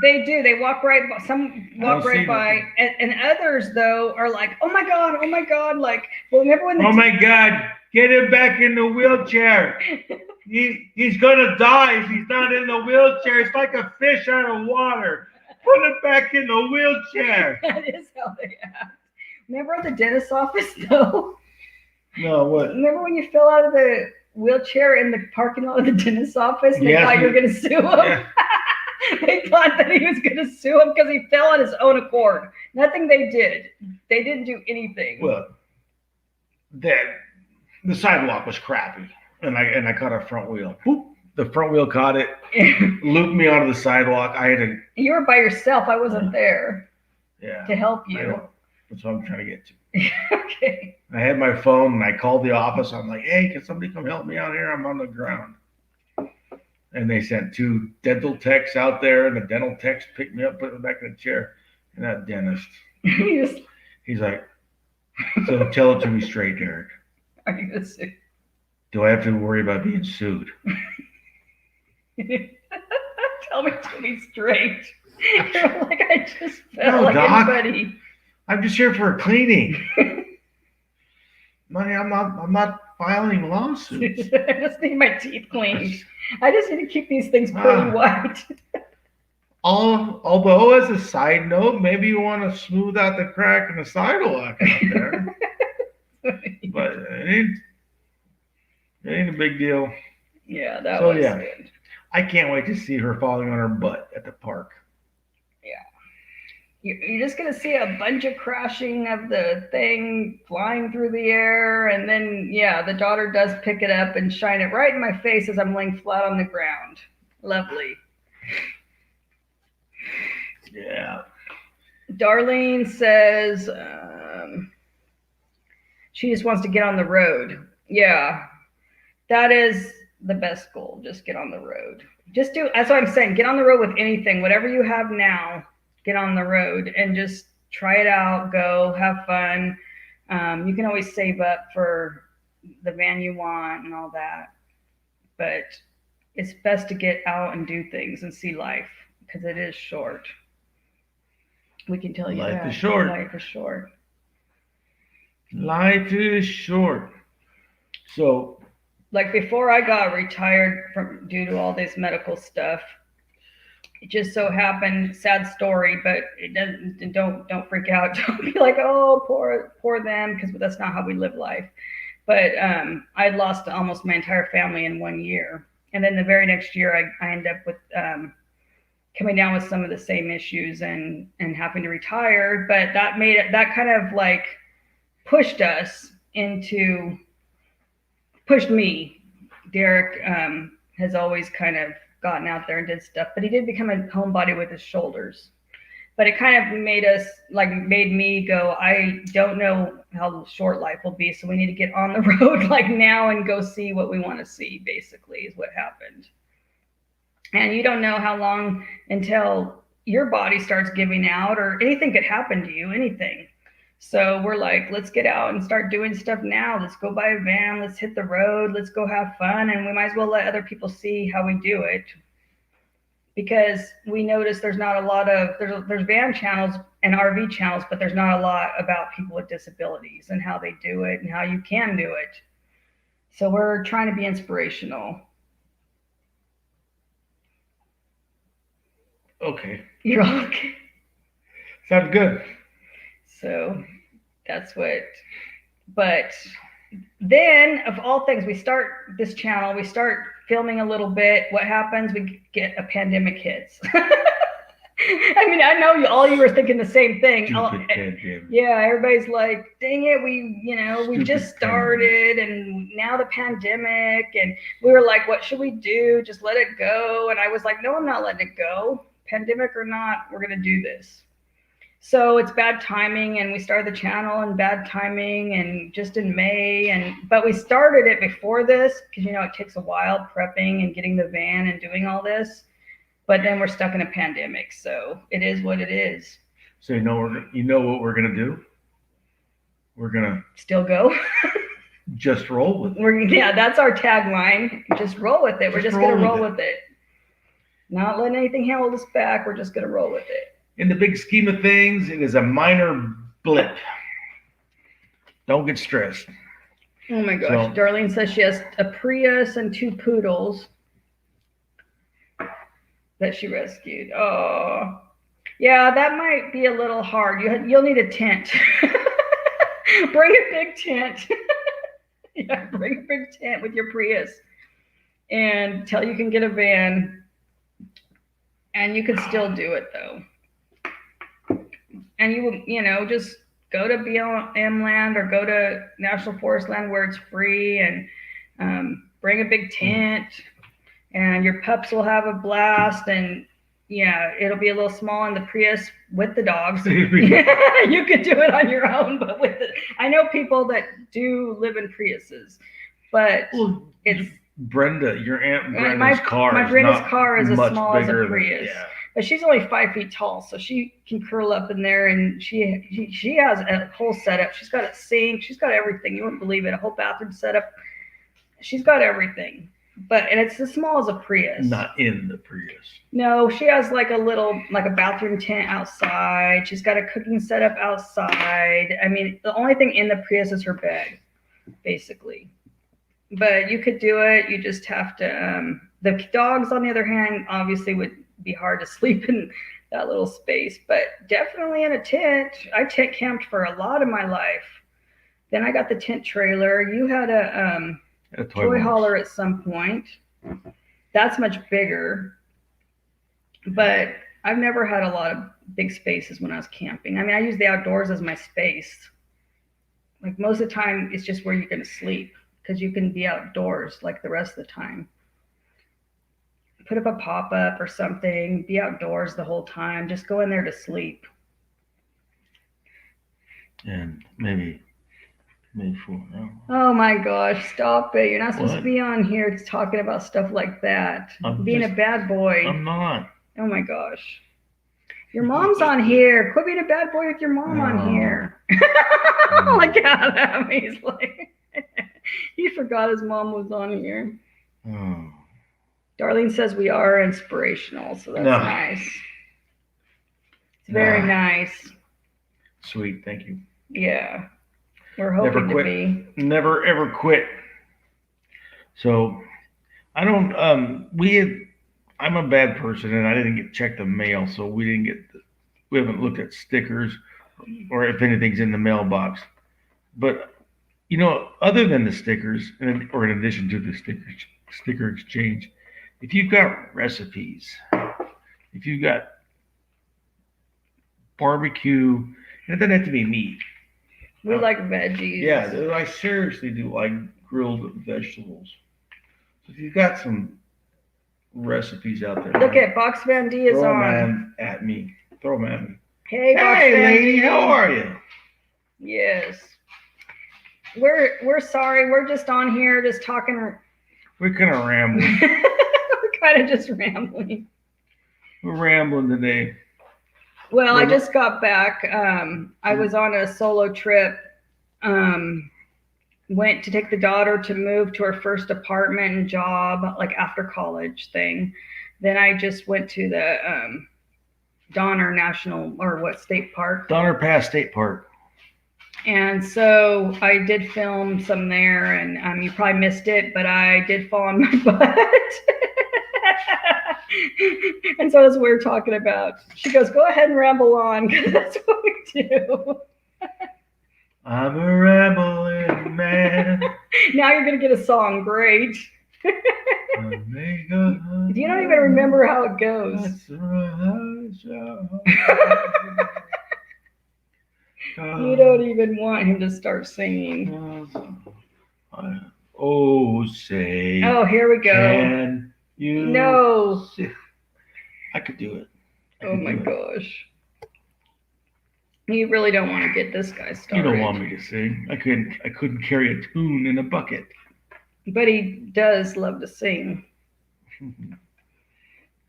[SPEAKER 1] they do. They walk right by. Some walk right by, and others though are like, "Oh my god! Oh my god!" Like, well, remember when?
[SPEAKER 2] Oh my god! Get him back in the wheelchair. He's gonna die if he's not in the wheelchair. It's like a fish out of water. Put him back in the wheelchair.
[SPEAKER 1] That is how they act. Remember at the dentist's office though?
[SPEAKER 2] No, what?
[SPEAKER 1] Remember when you fell out of the wheelchair in the parking lot of the dentist's office and they thought you were going to sue him?
[SPEAKER 2] Yeah.
[SPEAKER 1] They thought that he was going to sue him because he fell on his own accord. Nothing they did. They didn't do anything.
[SPEAKER 2] Well, the sidewalk was crappy, and I caught a front wheel. Boop. The front wheel caught it, looped me onto the sidewalk. I had to.
[SPEAKER 1] You were by yourself. I wasn't there.
[SPEAKER 2] Yeah.
[SPEAKER 1] To help you.
[SPEAKER 2] That's what I'm trying to get to.
[SPEAKER 1] Okay.
[SPEAKER 2] I had my phone and I called the office. I'm like, hey, can somebody come help me out here? I'm on the ground. And they sent 2 dental techs out there, and the dental techs picked me up, put me back in the chair. And that dentist, he's like, so tell it to me straight, Derek.
[SPEAKER 1] Are you gonna sue?
[SPEAKER 2] Do I have to worry about being sued?
[SPEAKER 1] Tell me to be straight. You're like, I just felt
[SPEAKER 2] No,
[SPEAKER 1] like
[SPEAKER 2] Doc.
[SPEAKER 1] anybody.
[SPEAKER 2] I'm just here for a cleaning. Money, I'm not filing lawsuits.
[SPEAKER 1] I just need my teeth cleaned. I just need to keep these things pearly white.
[SPEAKER 2] Although, as a side note, maybe you want to smooth out the crack in the sidewalk out there. But it ain't a big deal.
[SPEAKER 1] Yeah, that was good.
[SPEAKER 2] I can't wait to see her falling on her butt at the park.
[SPEAKER 1] Yeah. You're just going to see a bunch of crashing of the thing flying through the air. And then, yeah, the daughter does pick it up and shine it right in my face as I'm laying flat on the ground. Lovely.
[SPEAKER 2] Yeah.
[SPEAKER 1] Darlene says she just wants to get on the road. Yeah, that is the best goal. Just get on the road. That's what I'm saying. Get on the road with anything. Whatever you have now, get on the road and just try it out. Go have fun. You can always save up for the van you want and all that. But it's best to get out and do things and see life because it is short. We can tell you that.
[SPEAKER 2] Life is short.
[SPEAKER 1] Life is short.
[SPEAKER 2] Life is short. So,
[SPEAKER 1] like before I got retired due to all this medical stuff, it just so happened, sad story, but it doesn't. Don't freak out. Don't be like, oh, poor them, because that's not how we live life. But I lost almost my entire family in 1 year, and then the very next year I ended up with coming down with some of the same issues and having to retire. But that kind of like pushed me. Derek has always kind of gotten out there and did stuff, but he did become a homebody with his shoulders. But it kind of made me go, I don't know how short life will be, so we need to get on the road like now and go see what we want to see, basically, is what happened. And you don't know how long until your body starts giving out, or anything could happen to you, anything. So we're like, let's get out and start doing stuff now. Let's go buy a van. Let's hit the road. Let's go have fun. And we might as well let other people see how we do it. Because we notice there's not a lot of, there's van channels and RV channels, but there's not a lot about people with disabilities and how they do it and how you can do it. So we're trying to be inspirational.
[SPEAKER 2] okay.
[SPEAKER 1] You're all okay.
[SPEAKER 2] Sounds good.
[SPEAKER 1] So that's but then of all things, we start this channel, we start filming a little bit. What happens? We get a pandemic hits. I mean, I know all you were thinking the same thing. Yeah, everybody's like, dang it, we just started and now the pandemic, and we were like, what should we do? Just let it go. And I was like, no, I'm not letting it go. Pandemic or not, we're going to do this. So it's bad timing, and we started the channel in bad timing and just in May, but we started it before this because it takes a while prepping and getting the van and doing all this. But then we're stuck in a pandemic, so it is what it is.
[SPEAKER 2] So you know what we're gonna do? We're gonna
[SPEAKER 1] still go.
[SPEAKER 2] Just roll with it.
[SPEAKER 1] Yeah, that's our tagline. Just roll with it. We're just gonna roll with it. Not letting anything hold us back. We're just gonna roll with it.
[SPEAKER 2] In the big scheme of things, it is a minor blip. Don't get stressed.
[SPEAKER 1] Oh my gosh. So, Darlene says she has a Prius and 2 poodles that she rescued. Oh, yeah, that might be a little hard. You'll need a tent. Bring a big tent. Yeah, bring a big tent with your Prius until you can get a van. And you can still do it though. And just go to BLM land or go to National Forest land where it's free, and bring a big tent, and your pups will have a blast. And yeah, it'll be a little small in the Prius with the dogs. You could do it on your own, but I know people that do live in Priuses, but it's
[SPEAKER 2] Brenda, your Aunt Brenda's car.
[SPEAKER 1] My Brenda's car is as small as a
[SPEAKER 2] Prius. Yeah.
[SPEAKER 1] But she's only 5 feet tall, so she can curl up in there, and she has a whole setup. She's got a sink. She's got everything. You wouldn't believe it. A whole bathroom setup. She's got everything. And it's as small as a Prius.
[SPEAKER 2] Not in the Prius.
[SPEAKER 1] No, she has like a bathroom tent outside. She's got a cooking setup outside. I mean, the only thing in the Prius is her bed, basically. But you could do it. You just have to. The dogs, on the other hand, obviously would be hard to sleep in that little space. But definitely in a tent. I tent camped for a lot of my life. Then I got the tent trailer. You had a toy hauler at some point. That's much bigger. But I've never had a lot of big spaces when I was camping. I mean, I use the outdoors as my space. Like most of the time, it's just where you're going to sleep, because you can be outdoors like the rest of the time. Put up a pop-up or something, be outdoors the whole time, just go in there to sleep.
[SPEAKER 2] And maybe 4 hours.
[SPEAKER 1] Oh my gosh, stop it. You're not supposed to be on here talking about stuff like that. Being a bad boy.
[SPEAKER 2] I'm not.
[SPEAKER 1] Oh my gosh. Your mom's on here. Quit being a bad boy with your mom on here. Look at him. He's like, he forgot his mom was on here.
[SPEAKER 2] Oh.
[SPEAKER 1] Darlene says we are inspirational, so that's nice. It's very nice.
[SPEAKER 2] Sweet, thank you.
[SPEAKER 1] Yeah. We're hoping to be.
[SPEAKER 2] Never ever quit. So I don't I'm a bad person, and I didn't check the mail, so we haven't looked at stickers or if anything's in the mailbox. But other than the stickers, or in addition to the sticker exchange, if you've got recipes, if you've got barbecue, and it doesn't have to be meat.
[SPEAKER 1] We like veggies.
[SPEAKER 2] Yeah, I seriously do like grilled vegetables. So if you've got some recipes out there,
[SPEAKER 1] look at Box Van D is on.
[SPEAKER 2] Throw them at me.
[SPEAKER 1] Hey, Box Van
[SPEAKER 2] lady,
[SPEAKER 1] D.
[SPEAKER 2] how are you?
[SPEAKER 1] Yes. We're sorry. We're just on here, just talking.
[SPEAKER 2] We're kind of rambling.
[SPEAKER 1] We're kind of just rambling.
[SPEAKER 2] We're rambling today.
[SPEAKER 1] Well, I just got back. I was on a solo trip. Went to take the daughter to move to her first apartment and job, like after college thing. Then I just went to the Donner State Park?
[SPEAKER 2] Donner Pass State Park. And
[SPEAKER 1] so I did film some there, and you probably missed it, but I did fall on my butt. And so that's what we were talking about. She goes, go ahead and ramble on, because that's what we do.
[SPEAKER 2] I'm a rambling man.
[SPEAKER 1] Now you're going to get a song. Great. You don't even remember how it goes. You don't even want him to start singing.
[SPEAKER 2] Oh, say.
[SPEAKER 1] Oh, here we go.
[SPEAKER 2] Can you?
[SPEAKER 1] No.
[SPEAKER 2] I could do it.
[SPEAKER 1] Oh my gosh. You really don't want to get this guy started.
[SPEAKER 2] You don't want me to sing. I couldn't carry a tune in a bucket.
[SPEAKER 1] But he does love to sing.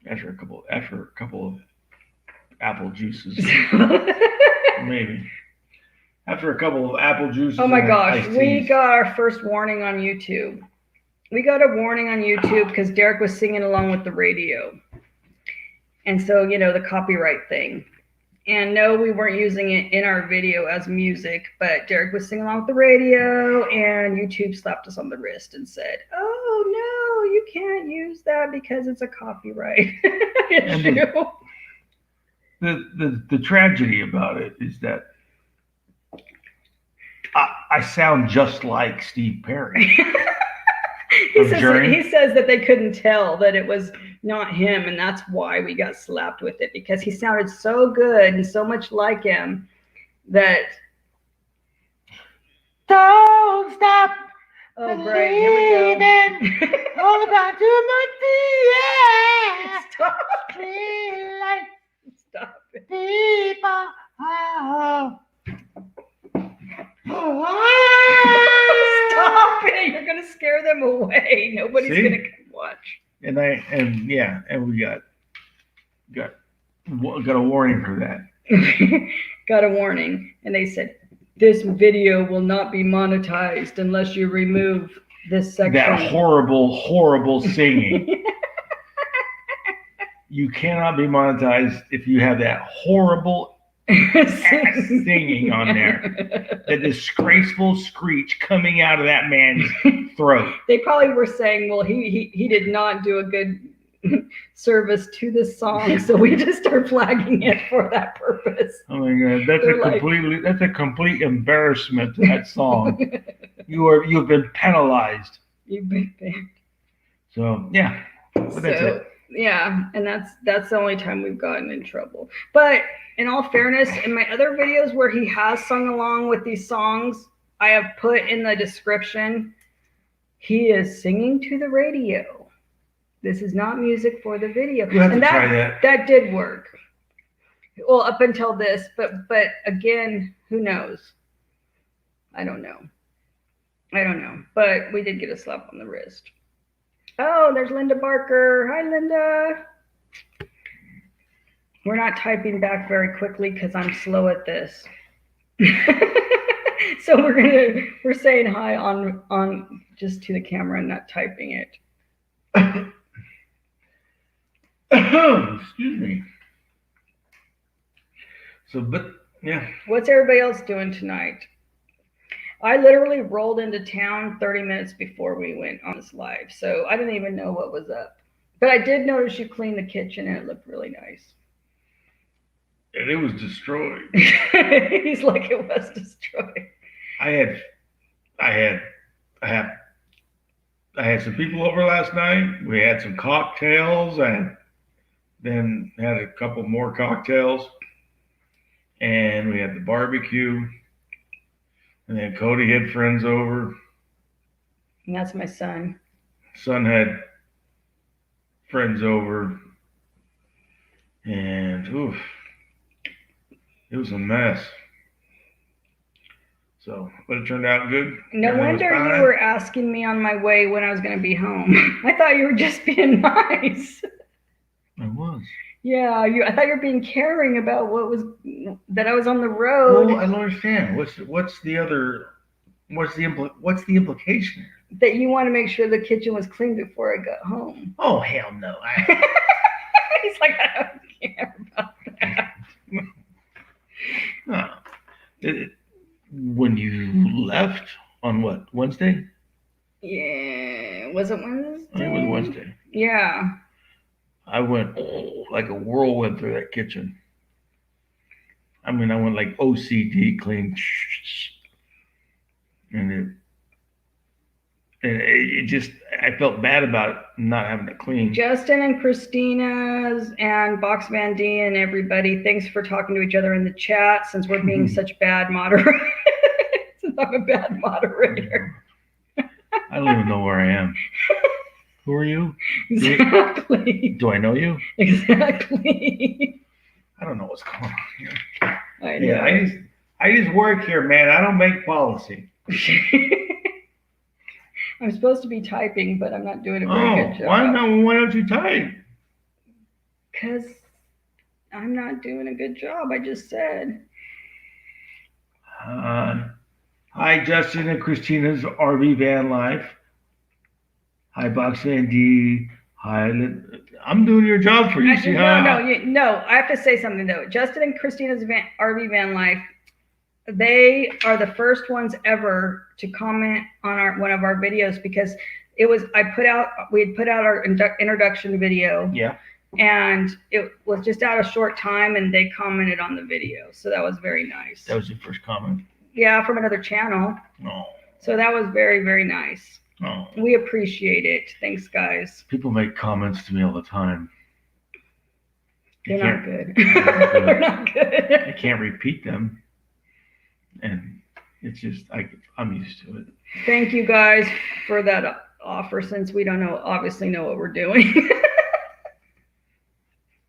[SPEAKER 2] After a couple of apple juices, maybe. After a couple of apple juices.
[SPEAKER 1] Oh my gosh, we got our first warning on YouTube. We got a warning on YouTube because Derek was singing along with the radio. And so, the copyright thing. And no, we weren't using it in our video as music, but Derek was singing along with the radio, and YouTube slapped us on the wrist and said, "Oh no, you can't use that because it's a copyright issue."
[SPEAKER 2] The tragedy about it is that I sound just like Steve Perry.
[SPEAKER 1] He says that they couldn't tell that it was not him, and that's why we got slapped with it, because he sounded so good and so much like him that.
[SPEAKER 2] Don't stop.
[SPEAKER 1] Oh, great. Here we go.
[SPEAKER 2] Hold on to my feet.
[SPEAKER 1] Stop.
[SPEAKER 2] Stop it. People.
[SPEAKER 1] Stop it! You're gonna scare them away. Nobody's gonna come watch.
[SPEAKER 2] And we got a warning for that.
[SPEAKER 1] Got a warning, and they said this video will not be monetized unless you remove this section.
[SPEAKER 2] That horrible singing. You cannot be monetized if you have that horrible singing on there. The disgraceful screech coming out of that man's throat.
[SPEAKER 1] They probably were saying, well, he did not do a good service to this song, so we just start flagging it for that purpose.
[SPEAKER 2] Oh my God, that's a complete embarrassment to that song. You've been penalized.
[SPEAKER 1] You've been banned.
[SPEAKER 2] So yeah, but that's it.
[SPEAKER 1] Yeah, and that's the only time we've gotten in trouble. But in all fairness, in my other videos where he has sung along with these songs, I have put in the description, he is singing to the radio. This is not music for the video.
[SPEAKER 2] You have to try that.
[SPEAKER 1] That did work. Well, up until this, but again, who knows? I don't know. But we did get a slap on the wrist. Oh, there's Linda Barker. Hi, Linda. We're not typing back very quickly because I'm slow at this. So we're saying hi on just to the camera and not typing it.
[SPEAKER 2] Excuse me. So, but yeah.
[SPEAKER 1] What's everybody else doing tonight? I literally rolled into town 30 minutes before we went on this live, so I didn't even know what was up. But I did notice you cleaned the kitchen and it looked really nice.
[SPEAKER 2] And it was destroyed.
[SPEAKER 1] He's like, it was destroyed.
[SPEAKER 2] I had some people over last night. We had some cocktails and then had a couple more cocktails. And we had the barbecue. And then Cody had friends over.
[SPEAKER 1] And that's my son.
[SPEAKER 2] Son had friends over. And oof, it was a mess. So, but it turned out good.
[SPEAKER 1] No wonder you were asking me on my way when I was going to be home. I thought you were just being nice.
[SPEAKER 2] I was.
[SPEAKER 1] Yeah, I thought you were being caring about that I was on the road.
[SPEAKER 2] Well, I don't understand. What's the implication here?
[SPEAKER 1] That you want to make sure the kitchen was clean before I got home.
[SPEAKER 2] Oh, hell no.
[SPEAKER 1] He's like, I don't care about that.
[SPEAKER 2] No. When you left on what, Wednesday?
[SPEAKER 1] Yeah, was it Wednesday?
[SPEAKER 2] It was Wednesday.
[SPEAKER 1] Yeah.
[SPEAKER 2] I went like a whirlwind through that kitchen. I mean, I went like OCD clean. And it just, I felt bad about not having to clean.
[SPEAKER 1] Justin and Christina's and Box Van D and everybody, thanks for talking to each other in the chat since we're being such bad moderators. Since I'm a bad moderator.
[SPEAKER 2] I don't even know where I am. Who are you?
[SPEAKER 1] Exactly.
[SPEAKER 2] Do I know you?
[SPEAKER 1] Exactly.
[SPEAKER 2] I don't know what's going on here.
[SPEAKER 1] I know.
[SPEAKER 2] Yeah, I just work here, man. I don't make policy.
[SPEAKER 1] I'm supposed to be typing, but I'm not doing a very good job.
[SPEAKER 2] Why don't you type?
[SPEAKER 1] Because I'm not doing a good job, I just said.
[SPEAKER 2] Hi, Justin and Christina's RV Van Life. Hi, Box Andy. Hi, I'm doing your job for you.
[SPEAKER 1] No. I have to say something though. Justin and Christina's RV Van Life, they are the first ones ever to comment on one of our videos because we had put out our introduction video.
[SPEAKER 2] Yeah.
[SPEAKER 1] And it was just out a short time, and they commented on the video, so that was very nice.
[SPEAKER 2] That was your first comment?
[SPEAKER 1] Yeah, from another channel.
[SPEAKER 2] Oh.
[SPEAKER 1] So that was very, very nice.
[SPEAKER 2] Oh.
[SPEAKER 1] We appreciate it. Thanks, guys.
[SPEAKER 2] People make comments to me all the time.
[SPEAKER 1] They're not good. They're not good.
[SPEAKER 2] I can't repeat them, and it's just I'm used to it.
[SPEAKER 1] Thank you guys for that offer, since we don't obviously know what we're doing.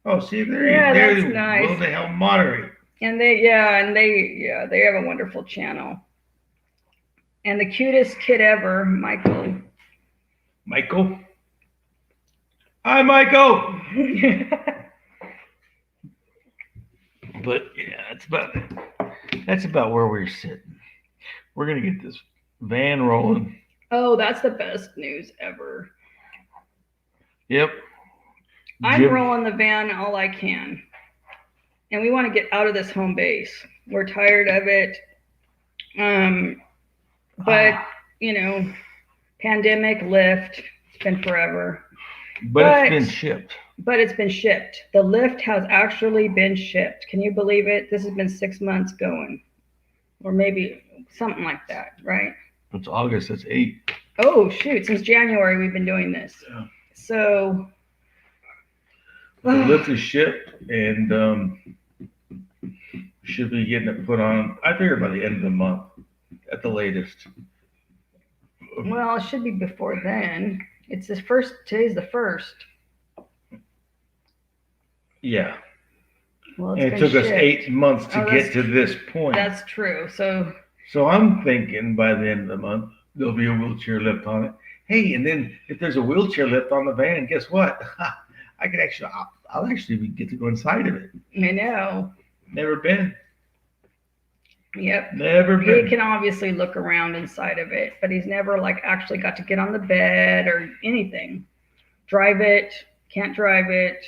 [SPEAKER 2] Oh, see, that's
[SPEAKER 1] nice.
[SPEAKER 2] Will they help moderate?
[SPEAKER 1] And they have a wonderful channel. And the cutest kid ever, Michael.
[SPEAKER 2] Michael? Hi, Michael! But yeah, that's about where we're sitting. We're gonna get this van rolling.
[SPEAKER 1] Oh, that's the best news ever.
[SPEAKER 2] Yep.
[SPEAKER 1] I'm rolling the van all I can. And we want to get out of this home base. We're tired of it. But, pandemic, lift, it's been forever.
[SPEAKER 2] But it's been shipped.
[SPEAKER 1] But it's been shipped. The lift has actually been shipped. Can you believe it? This has been 6 months going. Or maybe something like that, right?
[SPEAKER 2] It's August, that's 8.
[SPEAKER 1] Oh, shoot. Since January, we've been doing this.
[SPEAKER 2] Yeah.
[SPEAKER 1] So...
[SPEAKER 2] the lift is shipped, and should be getting it put on, I figure, by the end of the month, at the latest.
[SPEAKER 1] Well, it should be before then. It's the first. Today's the 1st.
[SPEAKER 2] Yeah.
[SPEAKER 1] Well,
[SPEAKER 2] and it took us 8 months to get to this point.
[SPEAKER 1] That's true.
[SPEAKER 2] So I'm thinking by the end of the month, there'll be a wheelchair lift on it. Hey, and then if there's a wheelchair lift on the van, guess what? I'll actually get to go inside of it.
[SPEAKER 1] I know.
[SPEAKER 2] Never been.
[SPEAKER 1] Yep.
[SPEAKER 2] Never been.
[SPEAKER 1] He can obviously look around inside of it, but he's never actually got to get on the bed or anything. Drive it. Can't drive it.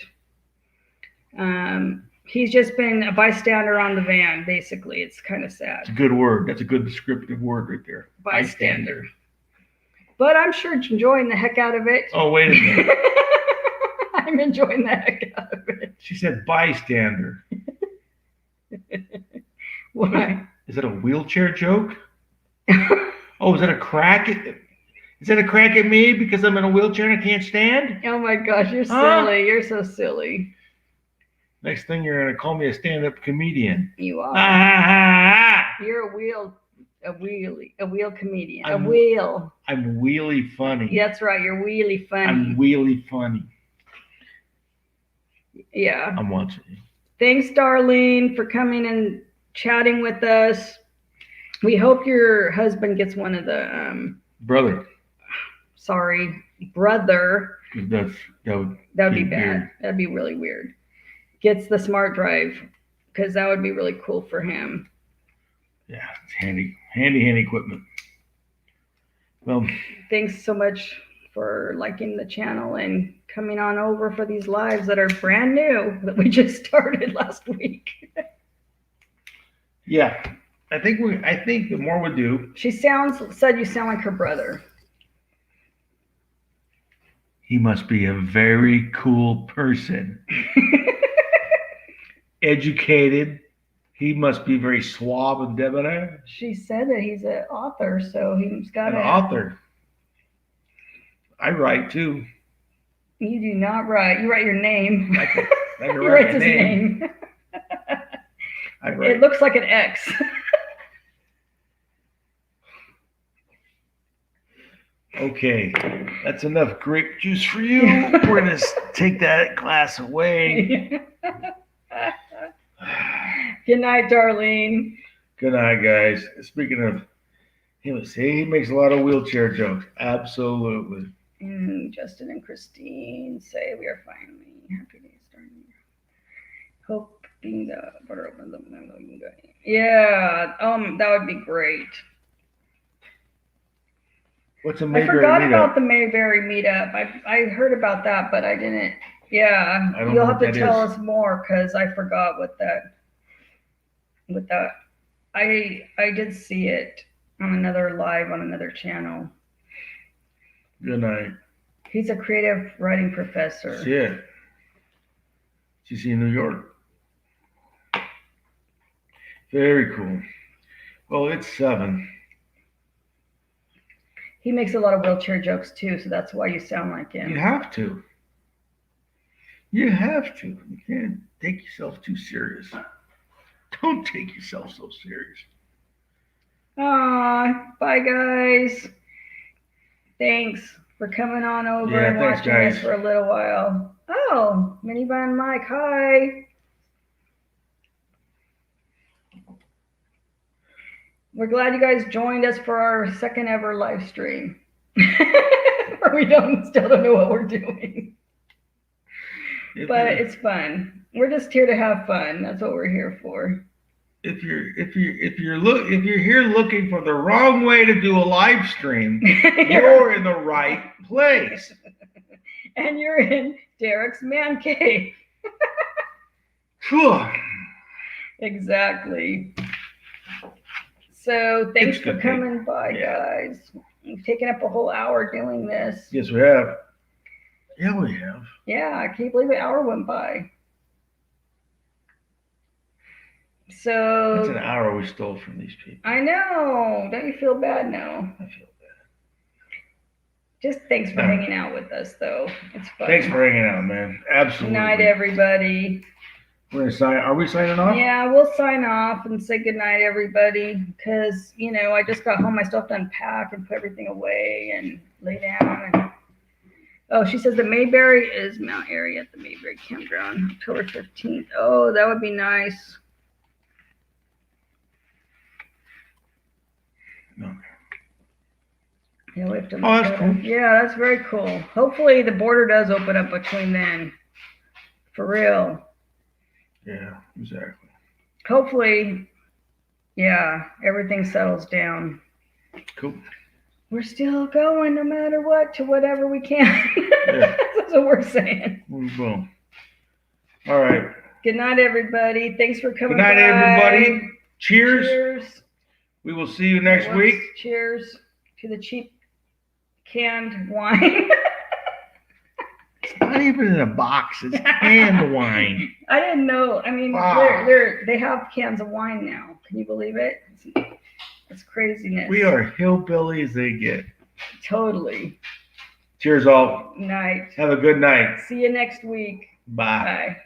[SPEAKER 1] He's just been a bystander on the van, basically. It's kind of sad.
[SPEAKER 2] It's a good word. That's a good descriptive word right there.
[SPEAKER 1] Bystander. But I'm sure enjoying the heck out of it.
[SPEAKER 2] Oh, wait a minute.
[SPEAKER 1] I'm enjoying the heck out of it.
[SPEAKER 2] She said bystander.
[SPEAKER 1] Why?
[SPEAKER 2] Is that a wheelchair joke? Oh, is that a crack at me because I'm in a wheelchair and I can't stand?
[SPEAKER 1] Oh my gosh, you're silly. You're so silly.
[SPEAKER 2] Next thing you're gonna call me a stand-up comedian.
[SPEAKER 1] You are. You're a wheel comedian.
[SPEAKER 2] I'm wheelie funny.
[SPEAKER 1] That's right. You're wheelie funny.
[SPEAKER 2] I'm wheelie funny.
[SPEAKER 1] Yeah.
[SPEAKER 2] I'm watching you.
[SPEAKER 1] Thanks, Darlene, for coming and chatting with us. We hope your husband gets one of the
[SPEAKER 2] brother.
[SPEAKER 1] Sorry, brother.
[SPEAKER 2] That would
[SPEAKER 1] be bad. Weird. That'd be really weird. Gets the smart drive, because that would be really cool for him.
[SPEAKER 2] Yeah, it's handy equipment. Well,
[SPEAKER 1] thanks so much for liking the channel and coming on over for these lives that are brand new that we just started last week.
[SPEAKER 2] Yeah, I think the more we do.
[SPEAKER 1] She said you sound like her brother.
[SPEAKER 2] He must be a very cool person. Educated. He must be very suave and debonair.
[SPEAKER 1] She said that he's an author, so he's got
[SPEAKER 2] an author. I write too.
[SPEAKER 1] You do not write. You write your name.
[SPEAKER 2] I can
[SPEAKER 1] he writes his name.
[SPEAKER 2] I write.
[SPEAKER 1] It looks like an X.
[SPEAKER 2] Okay, that's enough grape juice for you. We're gonna take that glass away.
[SPEAKER 1] Good night, Darlene.
[SPEAKER 2] Good night, guys. Speaking of him, see, he makes a lot of wheelchair jokes. Absolutely.
[SPEAKER 1] Justin and Christine say we are finally happy days starting. Hoping the border opens up. Yeah, that would be great.
[SPEAKER 2] What's a
[SPEAKER 1] I
[SPEAKER 2] Mayberry
[SPEAKER 1] forgot
[SPEAKER 2] meetup?
[SPEAKER 1] about the Mayberry meetup. I heard about that, but I didn't. Yeah,
[SPEAKER 2] I don't
[SPEAKER 1] you'll
[SPEAKER 2] know
[SPEAKER 1] have
[SPEAKER 2] what
[SPEAKER 1] to
[SPEAKER 2] that
[SPEAKER 1] tell
[SPEAKER 2] is.
[SPEAKER 1] us more because I forgot what that. With that, I did see it on another live on another channel.
[SPEAKER 2] Good night.
[SPEAKER 1] He's a creative writing professor.
[SPEAKER 2] Shit. She's in New York. Very cool. Well, it's 7.
[SPEAKER 1] He makes a lot of wheelchair jokes too, so that's why you sound like him.
[SPEAKER 2] You have to. You have to. You can't take yourself too serious. Don't take yourself so serious.
[SPEAKER 1] Aw, bye guys. Thanks for coming on over
[SPEAKER 2] Yeah,
[SPEAKER 1] and
[SPEAKER 2] thanks,
[SPEAKER 1] watching
[SPEAKER 2] guys.
[SPEAKER 1] us for a little while. Oh, Minivan Mike, hi. We're glad you guys joined us for our second ever live stream. Where we still don't know what we're doing. But it's fun. We're just here to have fun. That's what we're here for.
[SPEAKER 2] If you're here looking for the wrong way to do a live stream, you're in the right place.
[SPEAKER 1] And you're in Derek's man cave.
[SPEAKER 2] Phew.
[SPEAKER 1] Exactly. So thanks
[SPEAKER 2] It's
[SPEAKER 1] for
[SPEAKER 2] good,
[SPEAKER 1] coming by,
[SPEAKER 2] Yeah.
[SPEAKER 1] guys. We've taken up a whole hour doing this.
[SPEAKER 2] Yes, we have. Yeah, we have.
[SPEAKER 1] Yeah, I can't believe an hour went by. So
[SPEAKER 2] That's an hour we stole from these people.
[SPEAKER 1] I know. Don't you feel bad now?
[SPEAKER 2] I feel bad.
[SPEAKER 1] Just thanks for
[SPEAKER 2] No.
[SPEAKER 1] hanging out with us, though. It's fun.
[SPEAKER 2] Thanks for hanging out, man.
[SPEAKER 1] Good
[SPEAKER 2] Absolutely.
[SPEAKER 1] night, everybody.
[SPEAKER 2] We're gonna sign. Are we signing off?
[SPEAKER 1] Yeah, we'll sign off and say good night, everybody. Because I just got home. I still have to unpack and put everything away and lay down. And oh, she says the Mayberry is Mount Airy at the Mayberry Campground, October 15th. Oh, that would be nice.
[SPEAKER 2] No.
[SPEAKER 1] Yeah, we have to look
[SPEAKER 2] Oh, that's
[SPEAKER 1] at
[SPEAKER 2] cool.
[SPEAKER 1] it. Yeah, that's very cool. Hopefully the border does open up between then. For real.
[SPEAKER 2] Yeah, exactly.
[SPEAKER 1] Hopefully, yeah, everything settles down.
[SPEAKER 2] Cool.
[SPEAKER 1] We're still going no matter what to whatever we can.
[SPEAKER 2] Yeah.
[SPEAKER 1] That's what we're saying.
[SPEAKER 2] We will. All right.
[SPEAKER 1] Good night, everybody. Thanks for coming
[SPEAKER 2] Good night,
[SPEAKER 1] by.
[SPEAKER 2] everybody. Cheers.
[SPEAKER 1] Cheers.
[SPEAKER 2] We will see you next
[SPEAKER 1] Whoops.
[SPEAKER 2] week.
[SPEAKER 1] Cheers to the cheap canned wine.
[SPEAKER 2] It's not even in a box. It's canned wine.
[SPEAKER 1] I didn't know. I mean,
[SPEAKER 2] Wow.
[SPEAKER 1] they have cans of wine now. Can you believe it? It's craziness.
[SPEAKER 2] We are hillbilly as they get.
[SPEAKER 1] Totally.
[SPEAKER 2] Cheers, all.
[SPEAKER 1] Night.
[SPEAKER 2] Have a good night.
[SPEAKER 1] See you next week.
[SPEAKER 2] Bye.
[SPEAKER 1] Bye.